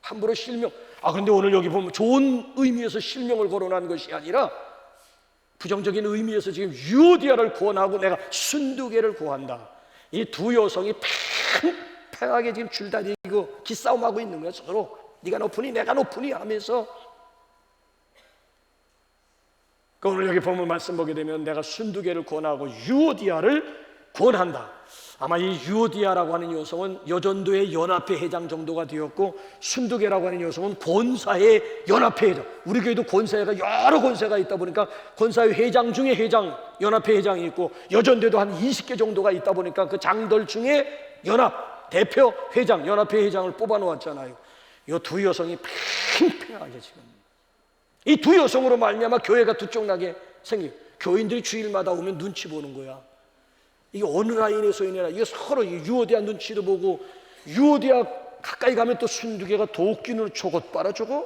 함부로 실명. 그런데 오늘 여기 보면 좋은 의미에서 실명을 거론한 것이 아니라 부정적인 의미에서 지금 유오디아를 구원하고 내가 순두개를 구한다. 이 두 여성이 팽팽하게 지금 줄다리고 기싸움하고 있는 거야. 서로 네가 높으니 내가 높으니 하면서. 오늘 여기 보면 말씀 보게 되면 내가 순두개를 구원하고 유오디아를 구원한다. 아마 이 유오디아라고 하는 여성은 여전도의 연합회 회장 정도가 되었고, 순두개라고 하는 여성은 권사의 연합회 회장. 우리 교회도 권사회가 여러 권사가 있다 보니까 권사회 회장 중에 회장, 연합회 회장이 있고, 여전도에도 한 20개 정도가 있다 보니까 그 장들 중에 연합 대표 회장, 연합회 회장을 뽑아 놓았잖아요. 이 두 여성이 팽팽하게 지금 이 두 여성으로 말미암아 교회가 두쪽나게 생기고, 교인들이 주일마다 오면 눈치 보는 거야. 이게 어느 라인에서 있느냐. 이게 서로 유오디아 눈치도 보고, 유오디아 가까이 가면 또 순두개가 도끼눈을 저것 봐라 저거.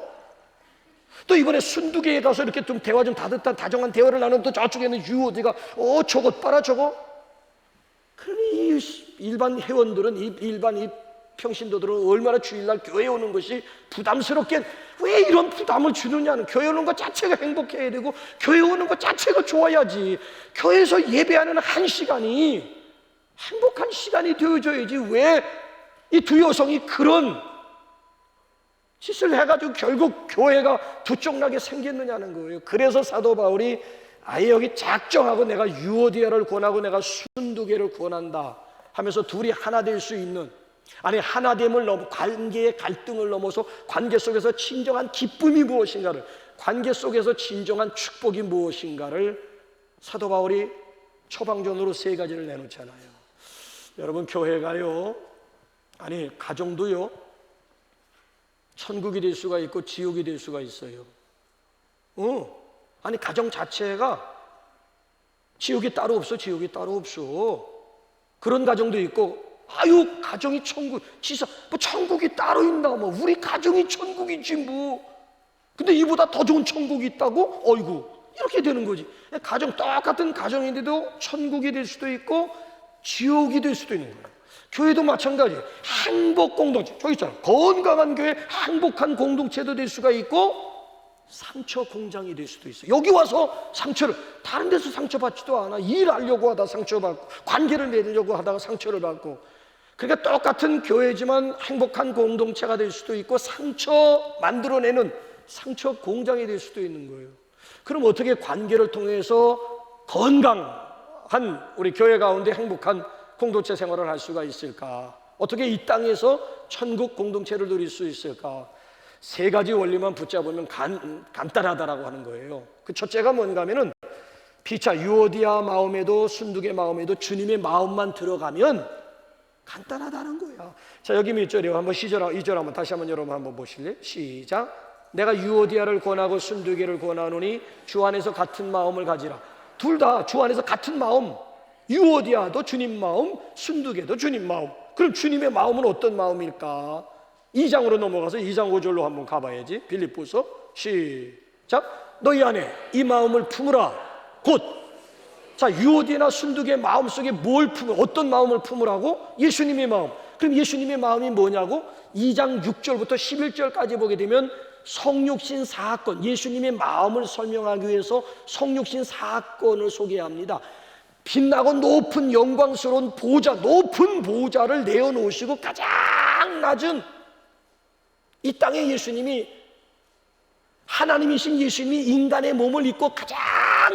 또 이번에 순두개에 가서 이렇게 좀 대화 좀 다정한 대화를 나누면 또 저쪽에는 유오디아가 저것 봐라 저거. 그러니 이 일반 회원들은, 일반 평신도들은 얼마나 주일날 교회에 오는 것이 부담스럽게, 왜 이런 부담을 주느냐는, 교회 오는 것 자체가 행복해야 되고 교회 오는 것 자체가 좋아야지. 교회에서 예배하는 한 시간이 행복한 시간이 되어줘야지. 왜 이 두 여성이 그런 짓을 해가지고 결국 교회가 두쪽나게 생겼느냐는 거예요. 그래서 사도 바울이 아예 여기 작정하고 내가 유오디아를 구원하고 내가 순두개를 구원한다 하면서 둘이 하나 될 수 있는, 아니 하나됨을 넘어 관계의 갈등을 넘어서 관계 속에서 진정한 기쁨이 무엇인가를, 관계 속에서 진정한 축복이 무엇인가를 사도 바울이 처방전으로 3가지를 내놓잖아요. 여러분 교회가요, 아니 가정도요, 천국이 될 수가 있고 지옥이 될 수가 있어요. 아니 가정 자체가 지옥이 따로 없어. 지옥이 따로 없어. 그런 가정도 있고, 가정이 천국, 뭐 천국이 따로 있나, 뭐 우리 가정이 천국이지 뭐. 근데 이보다 더 좋은 천국이 있다고? 어이구, 이렇게 되는 거지. 가정, 똑같은 가정인데도 천국이 될 수도 있고 지옥이 될 수도 있는 거예요. 교회도 마찬가지. 행복 공동체, 저기 있잖아. 건강한 교회, 행복한 공동체도 될 수가 있고 상처 공장이 될 수도 있어요. 여기 와서 상처를, 다른 데서 상처받지도 않아. 일하려고 하다 상처받고, 관계를 맺으려고 하다가 상처를 받고. 그러니까 똑같은 교회지만 행복한 공동체가 될 수도 있고 상처 만들어내는 상처 공장이 될 수도 있는 거예요. 그럼 어떻게 관계를 통해서 건강한 우리 교회 가운데 행복한 공동체 생활을 할 수가 있을까? 어떻게 이 땅에서 천국 공동체를 누릴 수 있을까? 3가지 원리만 붙잡으면 간단하다라고 하는 거예요. 그 첫째가 뭔가 하면은, 피차 유오디아 마음에도 순두개 마음에도 주님의 마음만 들어가면 간단하다는 거야. 자, 여기 몇 절이에요? 한번 2절 한번 다시 한번 여러분 한번 보실래요? 시작. 내가 유오디아를 권하고 순두개를 권하노니 주 안에서 같은 마음을 가지라. 둘 다 주 안에서 같은 마음. 유오디아도 주님 마음, 순두개도 주님 마음. 그럼 주님의 마음은 어떤 마음일까? 2장으로 넘어가서 2장 5절로 한번 가봐야지. 빌립보서 시작. 너희 안에 이 마음을 품으라. 곧. 자, 유오디아나 순두개 마음속에 뭘 품으라, 어떤 마음을 품으라고? 예수님의 마음. 그럼 예수님의 마음이 뭐냐고? 2장 6절부터 11절까지 보게 되면 성육신 사건, 예수님의 마음을 설명하기 위해서 성육신 사건을 소개합니다. 빛나고 높은 영광스러운 보좌, 높은 보좌를 내어놓으시고 가장 낮은 이 땅에 예수님이, 하나님이신 예수님이 인간의 몸을 입고 가장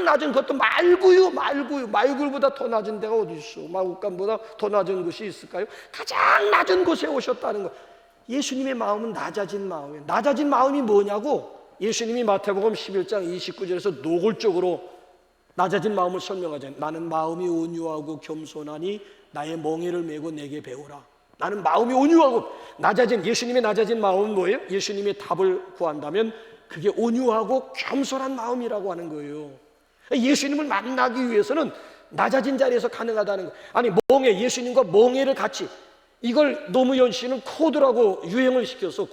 낮은, 것도 말구유보다 더 낮은 데가 어디 있어? 마구간보다 더 낮은 곳이 있을까요? 가장 낮은 곳에 오셨다는 거. 예수님의 마음은 낮아진 마음이에요. 낮아진 마음이 뭐냐고? 예수님이 마태복음 11장 29절에서 노골적으로 낮아진 마음을 설명하잖아요. 나는 마음이 온유하고 겸손하니 나의 멍에를 메고 내게 배우라. 나는 마음이 온유하고 낮아진, 예수님의 낮아진 마음은 뭐예요? 예수님의 답을 구한다면 그게 온유하고 겸손한 마음이라고 하는 거예요. 예수님을 만나기 위해서는 낮아진 자리에서 가능하다는 거예요. 아니, 멍에, 예수님과 멍에를 같이, 이걸 노무현 씨는 코드라고 유행을 시켰어.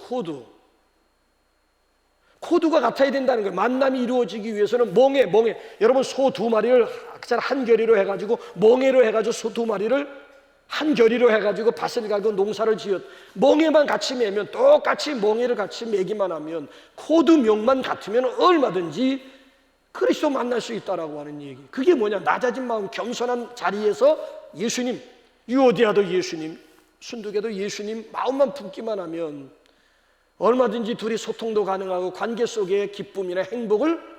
코드가 같아야 된다는 거예요. 만남이 이루어지기 위해서는 멍에, 여러분 소 2마리를 한 결의로 해가지고, 멍에로 해가지고 소 2마리를 한 결의로 해가지고 밭을 가고 농사를 지었. 멍에만 같이 매면, 똑같이 멍에를 같이 매기만 하면, 코드명만 같으면 얼마든지 그리스도 만날 수 있다라고 하는 얘기. 그게 뭐냐? 낮아진 마음, 겸손한 자리에서 예수님, 유오디아도 예수님, 순두개도 예수님 마음만 품기만 하면 얼마든지 둘이 소통도 가능하고 관계 속의 기쁨이나 행복을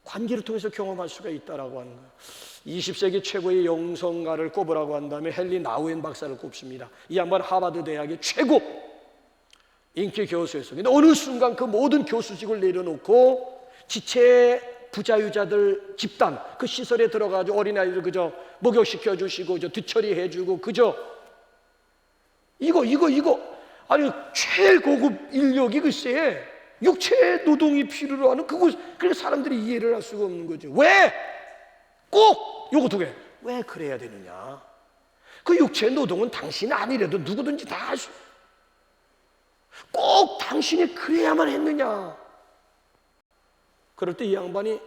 관계를 통해서 경험할 수가 있다라고 하는 거예요. 20세기 최고의 영성가를 꼽으라고 한다면 헨리 나우엔 박사를 꼽습니다. 이 양반 하버드 대학의 최고 인기 교수였어요. 근데 어느 순간 그 모든 교수직을 내려놓고 지체 부자유자들 집단 그 시설에 들어가서 어린아이들 그저 목욕시켜 주시고 저 뒤처리해 주고 그저 이거 아니 최고급 인력이 글쎄 육체 노동이 필요로 하는 그곳. 그러니까 사람들이 이해를 할 수가 없는 거죠. 왜? 꼭 요거 2개. 왜 그래야 되느냐? 그 육체 노동은 당신이 아니래도 누구든지 다 할 수. 꼭 당신이 그래야만 했느냐? 그럴 때 이 양반이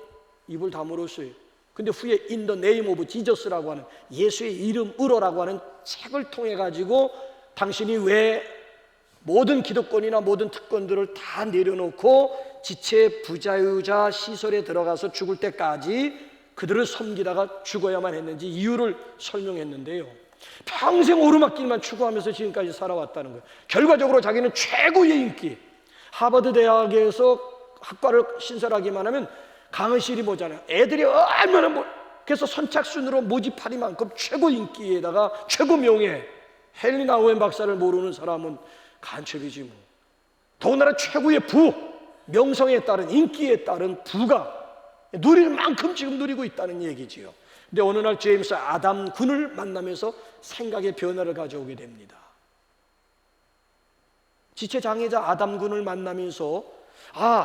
입을 다물었어요. 근데 후에 In the Name of Jesus라고 하는 예수의 이름으로라고 하는 책을 통해 가지고 당신이 왜 모든 기득권이나 모든 특권들을 다 내려놓고 지체 부자유자 시설에 들어가서 죽을 때까지 그들을 섬기다가 죽어야만 했는지 이유를 설명했는데요. 평생 오르막길만 추구하면서 지금까지 살아왔다는 거예요. 결과적으로 자기는 최고의 인기, 하버드 대학에서 학과를 신설하기만 하면 강의실이 뭐잖아요. 애들이 얼마나 그래서 선착순으로 모집하리만큼 최고 인기에다가 최고 명예, 헨리 나우엔 박사를 모르는 사람은 간첩이지 뭐. 더군다나 최고의 부, 명성에 따른 인기에 따른 부가 누릴 만큼 지금 누리고 있다는 얘기지요. 근데 어느 날 제임스 아담 군을 만나면서 생각의 변화를 가져오게 됩니다. 지체장애자 아담 군을 만나면서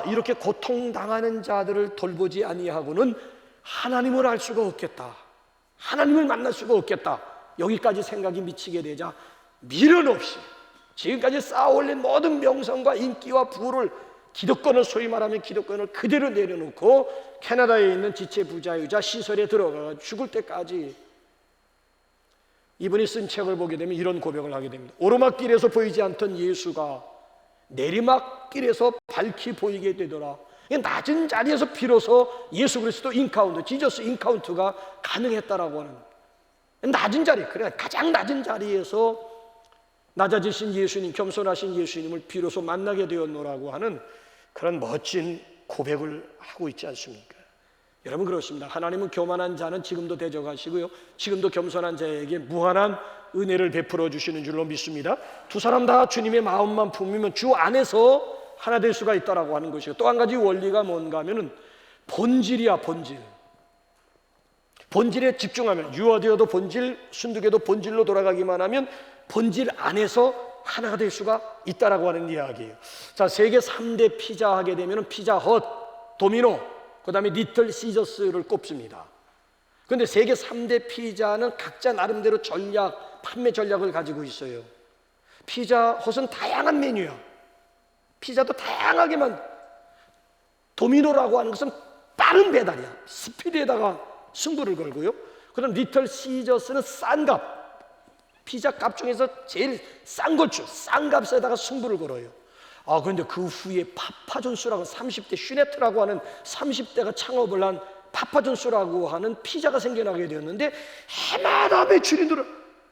이렇게 고통당하는 자들을 돌보지 아니하고는 하나님을 알 수가 없겠다. 하나님을 만날 수가 없겠다. 여기까지 생각이 미치게 되자 미련 없이 지금까지 쌓아올린 모든 명성과 인기와 부를 기득권을 소위 말하면 기득권을 그대로 내려놓고 캐나다에 있는 지체 부자유자 시설에 들어가 죽을 때까지 이분이 쓴 책을 보게 되면 이런 고백을 하게 됩니다. 오르막길에서 보이지 않던 예수가 내리막길에서 밝히 보이게 되더라. 낮은 자리에서 비로소 예수 그리스도 인카운트, 지저스 인카운트가 가능했다라고 하는 낮은 자리, 그래 가장 낮은 자리에서 낮아지신 예수님, 겸손하신 예수님을 비로소 만나게 되었노라고 하는 그런 멋진 고백을 하고 있지 않습니까? 여러분 그렇습니다. 하나님은 교만한 자는 지금도 대적하시고요, 지금도 겸손한 자에게 무한한 은혜를 베풀어 주시는 줄로 믿습니다. 두 사람 다 주님의 마음만 품으면 주 안에서 하나 될 수가 있다라고 하는 것이고, 또 한 가지 원리가 뭔가 하면은 본질이야. 본질에 집중하면, 유아되어도 본질, 순두개도 본질로 돌아가기만 하면 본질 안에서 하나가 될 수가 있다라고 하는 이야기예요. 자, 세계 3대 피자 하게 되면 피자헛, 도미노, 그 다음에 리틀 시저스를 꼽습니다. 그런데 세계 3대 피자는 각자 나름대로 판매 전략을 가지고 있어요. 피자헛은 다양한 메뉴야. 피자도 다양하게만. 도미노라고 하는 것은 빠른 배달이야. 스피드에다가 승부를 걸고요. 그럼 리틀 시저스는 싼 값, 피자 값 중에서 제일 싼 걸 줘. 싼 값에다가 승부를 걸어요. 그런데 그 후에 파파존스라고 30대 슈네트라고 하는 30대가 창업을 한 파파존스라고 하는 피자가 생겨나게 되었는데 해마다 매출이 늘어.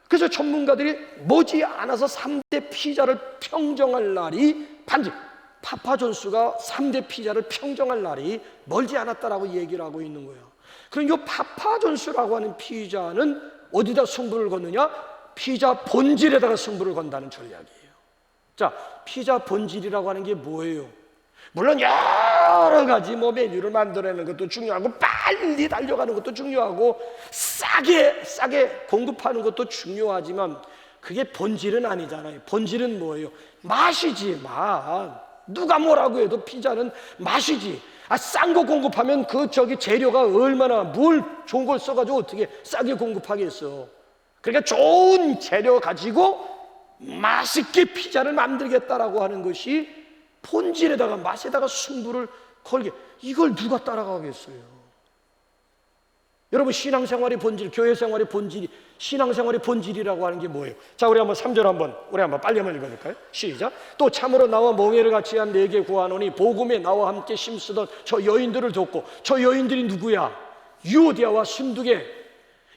그래서 전문가들이 머지않아서 3대 피자를 평정할 날이 반드시, 파파존스가 3대 피자를 평정할 날이 멀지 않았다라고 얘기를 하고 있는 거예요. 그럼 이 파파존스라고 하는 피자는 어디다 승부를 걷느냐? 피자 본질에다가 승부를 건다는 전략이에요. 자, 피자 본질이라고 하는 게 뭐예요? 물론 여러 가지 메뉴를 만들어내는 것도 중요하고, 빨리 달려가는 것도 중요하고, 싸게 공급하는 것도 중요하지만, 그게 본질은 아니잖아요. 본질은 뭐예요? 맛이지, 맛. 누가 뭐라고 해도 피자는 맛이지. 싼 거 공급하면 재료가 얼마나 뭘 좋은 걸 써가지고 어떻게 싸게 공급하겠어. 그러니까 좋은 재료 가지고 맛있게 피자를 만들겠다라고 하는 것이 본질에다가 맛에다가 승부를 걸게. 이걸 누가 따라가겠어요? 여러분, 신앙생활의 본질, 교회생활의 본질이, 신앙생활의 본질이라고 하는 게 뭐예요? 자, 우리 한번 3절 우리 한번 빨리 한번 읽어볼까요? 시작. 또 참으로 나와 멍에를 같이 한 내게 구하노니 복음에 나와 함께 힘쓰던 저 여인들을 돕고. 저 여인들이 누구야? 유오디아와 순두계.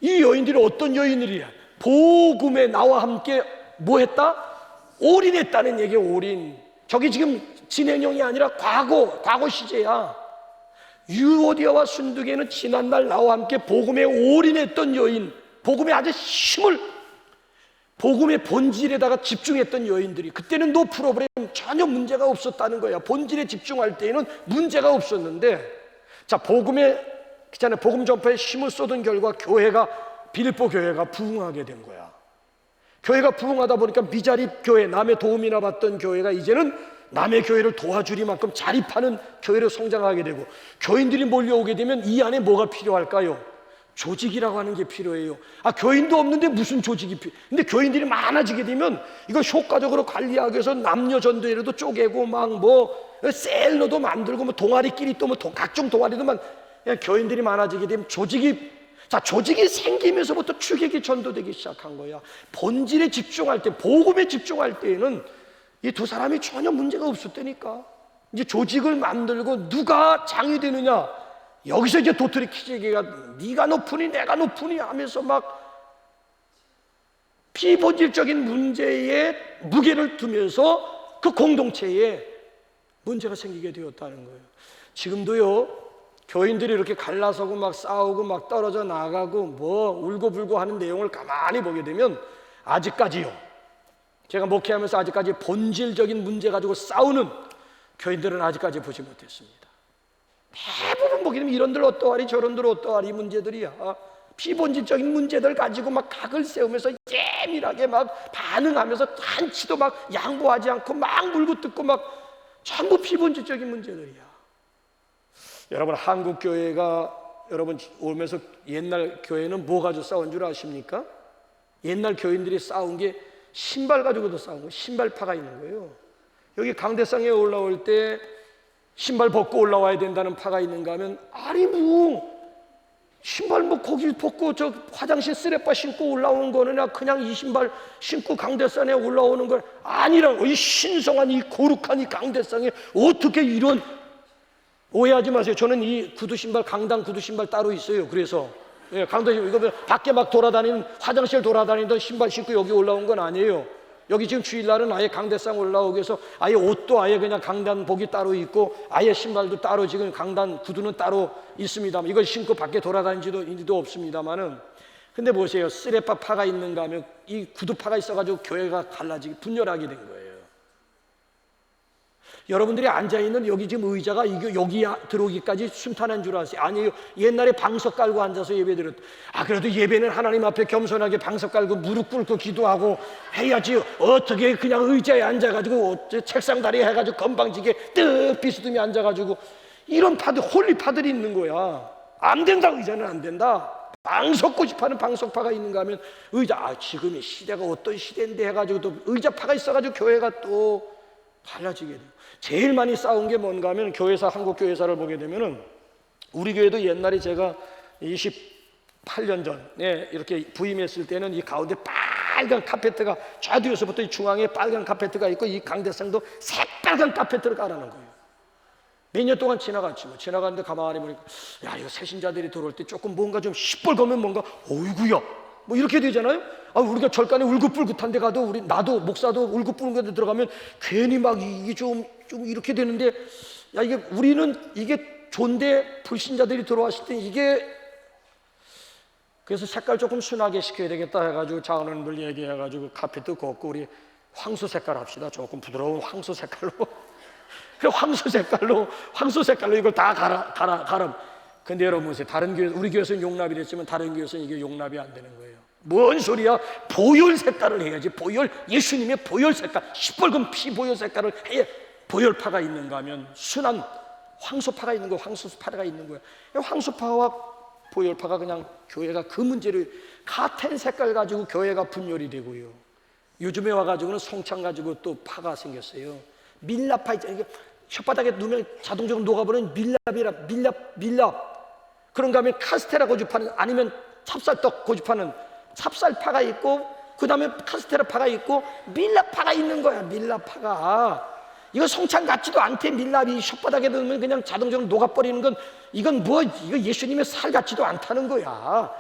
이 여인들이 어떤 여인들이야? 복음에 나와 함께 뭐 했다? 올인했다는 얘기예요. 올인. 저기 지금 진행형이 아니라 과거 시제야. 유오디아와 순두계는 지난날 나와 함께 복음에 올인했던 여인, 복음에 아주 복음의 본질에다가 집중했던 여인들이, 그때는 노 프로브렘, 전혀 문제가 없었다는 거야. 본질에 집중할 때에는 문제가 없었는데, 자, 복음 전파에 힘을 쏟은 결과 빌립보 교회가 부흥하게 된 거야. 교회가 부흥하다 보니까 미자립 교회, 남의 도움이나 받던 교회가 이제는 남의 교회를 도와주리만큼 자립하는 교회로 성장하게 되고, 교인들이 몰려오게 되면 이 안에 뭐가 필요할까요? 조직이라고 하는 게 필요해요. 교인도 없는데 무슨 조직이 근데 교인들이 많아지게 되면 이걸 효과적으로 관리하기 위해서 남녀 전도회로도 쪼개고 셀러도 만들고 동아리끼리 또 각종 동아리도 교인들이 많아지게 되면 조직이 생기면서부터 추격이 전도되기 시작한 거야. 본질에 집중할 때, 복음에 집중할 때에는 이 두 사람이 전혀 문제가 없었다니까. 이제 조직을 만들고 누가 장이 되느냐, 여기서 이제 도토리 키재기가 네가 높으니 내가 높으니 하면서 비본질적인 문제에 무게를 두면서 그 공동체에 문제가 생기게 되었다는 거예요. 지금도요, 교인들이 이렇게 갈라서고 싸우고 떨어져 나가고 울고불고 하는 내용을 가만히 보게 되면, 아직까지요, 제가 목회하면서 아직까지 본질적인 문제 가지고 싸우는 교인들은 아직까지 보지 못했습니다. 대부분 보게 되면 이런들 어떠하리 저런들 어떠하리 문제들이야. 비본질적인 문제들 가지고 각을 세우면서 예민하게 반응하면서 한치도 양보하지 않고 물고 뜯고 전부 비본질적인 문제들이야. 여러분, 한국 교회가 여러분 오면서 옛날 교회는 뭐 가지고 싸운 줄 아십니까? 옛날 교인들이 싸운 게 신발 가지고도 싸운 거예요. 신발파가 있는 거예요. 여기 강대상에 올라올 때 신발 벗고 올라와야 된다는 파가 있는가 하면, 신발 거기 벗고 저 화장실 쓰레빠 신고 올라오는 거는 그냥 이 신발 신고 강대상에 올라오는 건 아니라고. 이 신성한 이 거룩한 이 강대상에 어떻게 이런, 오해하지 마세요. 저는 이 구두신발, 강당 구두신발 따로 있어요. 그래서 강당, 이거 밖에 돌아다니는, 화장실 돌아다니던 신발 신고 여기 올라온 건 아니에요. 여기 지금 주일날은 아예 강대상 올라오기 위해서 아예 옷도 아예 그냥 강단복이 따로 있고 아예 신발도 따로, 지금 강단 구두는 따로 있습니다. 이걸 신고 밖에 돌아다니지도 일도 없습니다만은, 근데 보세요. 쓰레파 파가 있는가 하면 이 구두파가 있어가지고 교회가 분열하게 된 거예요. 여러분들이 앉아있는 여기 지금 의자가 여기 들어오기까지 순탄한 줄 아세요? 아니에요. 옛날에 방석 깔고 앉아서 예배 그래도 예배는 하나님 앞에 겸손하게 방석 깔고 무릎 꿇고 기도하고 해야지. 어떻게 그냥 의자에 앉아가지고 책상 다리에 해가지고 건방지게 떡 비스듬히 앉아가지고, 이런 홀리파들이 있는 거야. 안 된다. 의자는 안 된다. 방석 고집하는 방석파가 있는가 하면 지금의 시대가 어떤 시대인데 해가지고 또 의자파가 있어가지고 교회가 또 갈라지게 돼요. 제일 많이 싸운 게 뭔가 하면, 한국 교회사를 보게 되면은, 우리 교회도 옛날에 제가 28년 전에 이렇게 부임했을 때는 이 가운데 빨간 카페트가, 좌뒤에서부터 이 중앙에 빨간 카페트가 있고 이 강대상도 새빨간 카페트를 깔아놓은 거예요. 몇 년 동안 지나갔지. 지나갔는데 가만히 보니까, 이거 새신자들이 들어올 때 조금 뭔가 좀 시뻘거면 뭔가 어이구야 이렇게 되잖아요. 우리가 절간에 울긋불긋한 데 가도, 나도 목사도 울긋불긋한 데 들어가면 괜히 이게 좀 이렇게 되는데, 우리는 이게 좋은데 불신자들이 들어왔을 때 그래서 색깔 조금 순하게 시켜야 되겠다 해가지고 자원원들 얘기해가지고 카페트 걷고 우리 황소 색깔 합시다. 조금 부드러운 황소 색깔로. 황소 색깔로 이걸 다 갈아. 근데 여러분 보세요. 다른 교회, 우리 교회에서는 용납이 됐지만 다른 교회에서는 이게 용납이 안 되는 거예요. 뭔 소리야? 보혈 색깔을 해야지. 보혈, 예수님의 보혈 색깔, 시뻘건 피 보혈 색깔을 해야. 보혈파가 있는가 하면 순한 황소파가 있는 거야. 황소파가 있는 거야. 황소파와 보혈파가 그냥 교회가 그 문제를 같은 색깔 가지고 교회가 분열이 되고요. 요즘에 와가지고는 송창 가지고 또 파가 생겼어요. 밀랍파 있잖아요. 혓바닥에 누면 자동적으로 녹아버리는 밀랍. 그런가 하면 카스테라 고집하는, 아니면 찹쌀떡 고집하는 찹쌀파가 있고, 그 다음에 카스테라파가 있고, 밀랍파가 있는 거야. 밀랍파가 이거 송창 같지도 않대. 밀랍이 혓바닥에 넣으면 그냥 자동적으로 녹아버리는 건, 이건 뭐, 이거 예수님의 살 같지도 않다는 거야.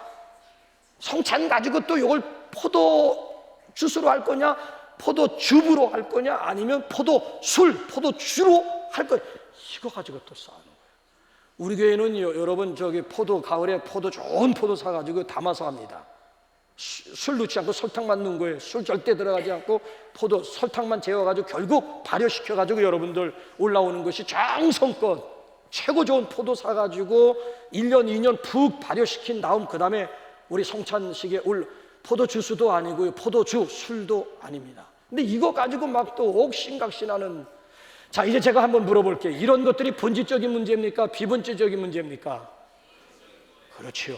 송창 가지고 또 이걸 포도 주스로 할 거냐, 포도즙으로 할 거냐, 아니면 포도주로 할 거냐, 이거 가지고 또 싸우는 거예요. 우리 교회는 여러분 저기 가을에 좋은 포도 사가지고 담아서 합니다. 술 넣지 않고 설탕만 넣은 거예요. 술 절대 들어가지 않고 설탕만 재워가지고 결국 발효시켜가지고 여러분들 올라오는 것이 정성껏 최고 좋은 포도 사가지고 1년 2년 푹 발효시킨 다음, 그 다음에 우리 성찬식에 포도주스도 아니고요, 술도 아닙니다. 근데 이거 가지고 막 또 옥신각신하는. 자, 이제 제가 한번 물어볼게요. 이런 것들이 본질적인 문제입니까? 비본질적인 문제입니까? 그렇죠.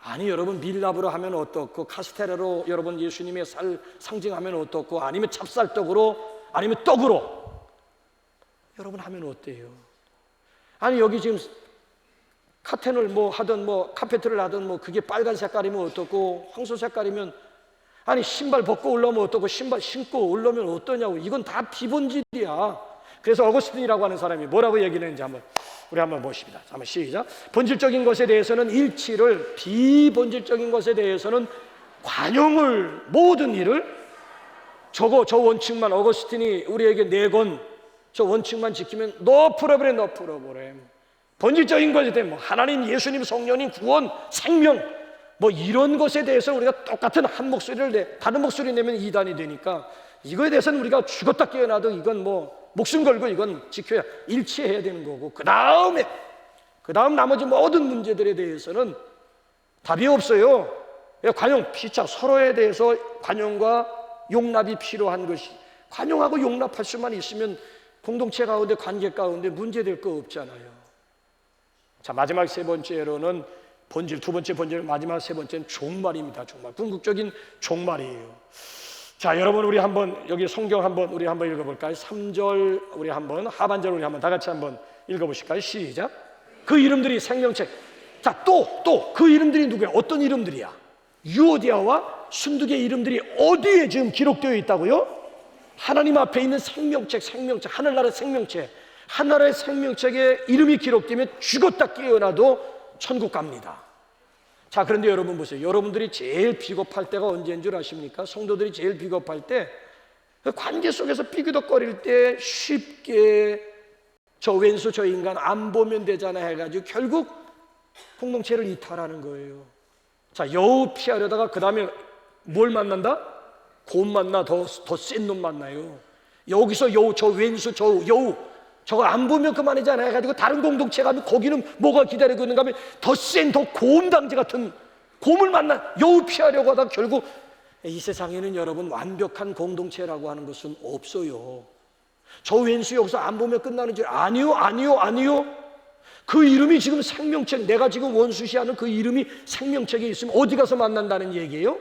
아니, 여러분 밀랍으로 하면 어떻고, 카스테라로 여러분 예수님의 살 상징하면 어떻고, 아니면 찹쌀떡으로, 아니면 떡으로 여러분 하면 어때요? 아니, 여기 지금 카텐을 하든 카페트를 하든 그게 빨간 색깔이면 어떻고, 황소 색깔이면, 아니 신발 벗고 올라오면 어떻고, 신발 신고 올라오면 어떠냐고. 이건 다 비본질이야. 그래서 어거스틴이라고 하는 사람이 뭐라고 얘기를 했는지 우리 한번 보십니다. 한번 시작. 본질적인 것에 대해서는 일치를, 비본질적인 것에 대해서는 관용을, 모든 일을 저 원칙만, 어거스틴이 우리에게 내건 저 원칙만 지키면 no problem. 본질적인 것에 대해 하나님, 예수님, 성령님, 구원, 생명 이런 것에 대해서 우리가 똑같은 한 목소리를 다른 목소리 내면 이단이 되니까, 이거에 대해서는 우리가 죽었다 깨어나도 이건 목숨 걸고 이건 지켜야, 일치해야 되는 거고, 그 다음 나머지 모든 문제들에 대해서는 답이 없어요. 관용, 피차, 서로에 대해서 관용과 용납이 필요한 것이, 관용하고 용납할 수만 있으면 공동체 가운데, 관계 가운데 문제될 거 없잖아요. 자, 마지막 세 번째로는 두 번째 본질, 마지막 세 번째는 종말입니다. 종말, 궁극적인 종말이에요. 자, 여러분, 우리 한번 여기 성경 우리 한번 읽어볼까요? 3절 우리 한번, 하반절 우리 한번 다 같이 한번 읽어보실까요? 시작. 그 이름들이 생명책. 자, 또 그 이름들이 누구야? 어떤 이름들이야? 유오디아와 순두의 이름들이 어디에 지금 기록되어 있다고요? 하나님 앞에 있는 생명책, 하늘나라의 생명책. 하나님의 생명책에 이름이 기록되면 죽었다 깨어나도 천국 갑니다. 자, 그런데 여러분 보세요. 여러분들이 제일 비겁할 때가 언제인 줄 아십니까? 성도들이 제일 비겁할 때, 관계 속에서 삐그덕거릴 때 쉽게 저 왼수 저 인간 안 보면 되잖아 해가지고 결국 공동체를 이탈하는 거예요. 자, 여우 피하려다가 그 다음에 뭘 만난다? 곰 만나, 더 센 놈 만나요. 여기서 여우, 저 왼수 저 여우, 저거 안 보면 그만이잖아 해가지고 다른 공동체 가면 거기는 뭐가 기다리고 있는가 하면 더 센, 더 곰당제 같은 곰을 만나 여우 피하려고 하다가 결국, 이 세상에는 여러분 완벽한 공동체라고 하는 것은 없어요. 저 왼수 여기서 안 보면 끝나는 줄. 아니요. 그 이름이 지금 생명책, 내가 지금 원수시하는 그 이름이 생명책에 있으면 어디 가서 만난다는 얘기예요?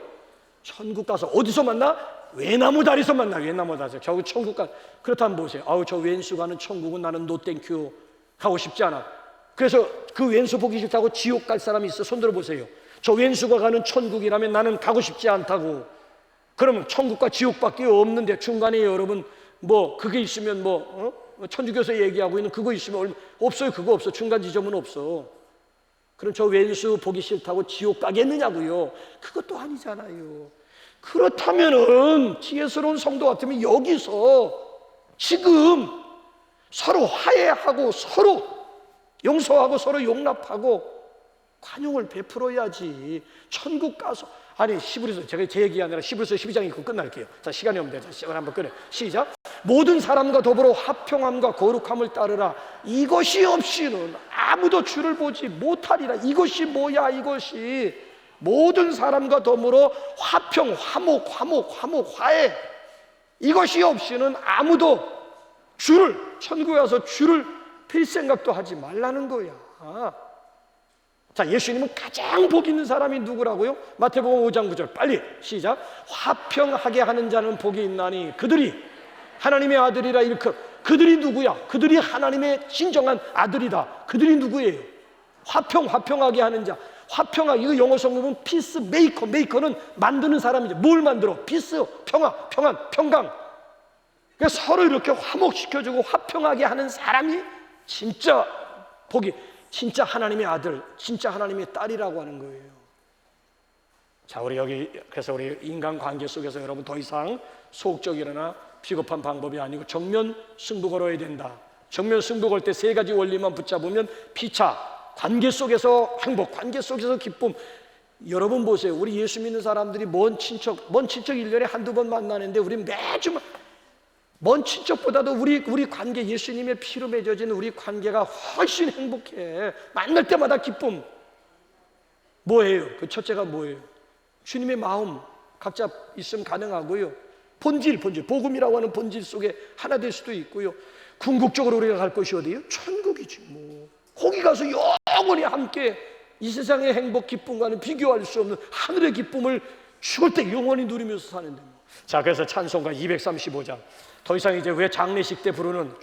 천국 가서. 어디서 만나? 외나무 다리에서 만나. 외나무 다리에서. 겨우 천국 가. 그렇다면 보세요. 저 왼수 가는 천국은 나는 노 땡큐, 가고 싶지 않아. 그래서 그 왼수 보기 싫다고 지옥 갈 사람이 있어. 손들어 보세요. 저 왼수가 가는 천국이라면 나는 가고 싶지 않다고. 그러면 천국과 지옥밖에 없는데 중간에 여러분 그게 있으면 천주교에서 얘기하고 있는 그거 있으면 없어요. 그거 없어. 중간 지점은 없어. 그럼 저 왼수 보기 싫다고 지옥 가겠느냐고요? 그것도 아니잖아요. 그렇다면은 지혜스러운 성도 같으면 여기서 지금 서로 화해하고 서로 용서하고 서로 용납하고 관용을 베풀어야지. 천국 가서, 아니 히브리서, 제가 제 얘기가 아니라 히브리서 12장 읽고 끝날게요. 자, 시간이 없는데 시간 한번 끊어요. 시작. 모든 사람과 더불어 화평함과 거룩함을 따르라. 이것이 없이는 아무도 주를 보지 못하리라. 이것이 뭐야? 이것이 모든 사람과 더불어 화평, 화해, 이것이 없이는 아무도 천국에 와서 주를 뵐 생각도 하지 말라는 거야. 자, 예수님은 가장 복 있는 사람이 누구라고요? 마태복음 5장 9절 빨리 시작. 화평하게 하는 자는 복이 있나니 그들이 하나님의 아들이라 일컬. 그들이 누구야? 그들이 하나님의 진정한 아들이다. 그들이 누구예요? 화평하게 하는 자. 이거 영어 성경은 피스 메이커. 메이커는 만드는 사람이죠. 뭘 만들어? 피스, 평강. 그래서 서로 이렇게 화목시켜주고 화평하게 하는 사람이 진짜 진짜 하나님의 아들, 진짜 하나님의 딸이라고 하는 거예요. 자, 그래서 우리 인간 관계 속에서 여러분 더 이상 소극적이거나 비겁한 방법이 아니고 정면 승부 걸어야 된다. 정면 승부 걸 때 세 가지 원리만 붙잡으면 피차, 관계 속에서 행복, 관계 속에서 기쁨. 여러분 보세요. 우리 예수 믿는 사람들이 먼 친척 1년에 한두 번 만나는데 우리 매주 먼 친척보다도 우리 관계, 예수님의 피로 맺어진 우리 관계가 훨씬 행복해. 만날 때마다 기쁨. 뭐예요? 그 첫째가 뭐예요? 주님의 마음 각자 있으면 가능하고요. 본질, 복음이라고 하는 본질 속에 하나 될 수도 있고요. 궁극적으로 우리가 갈 곳이 어디예요? 천국이지 뭐. 거기 가서 영원히 함께 이 세상의 행복, 기쁨과는 비교할 수 없는 하늘의 기쁨을 죽을 때 영원히 누리면서 사는데 뭐. 자, 그래서 찬송가 235장 더 이상 이제 왜 장례식 때 부르는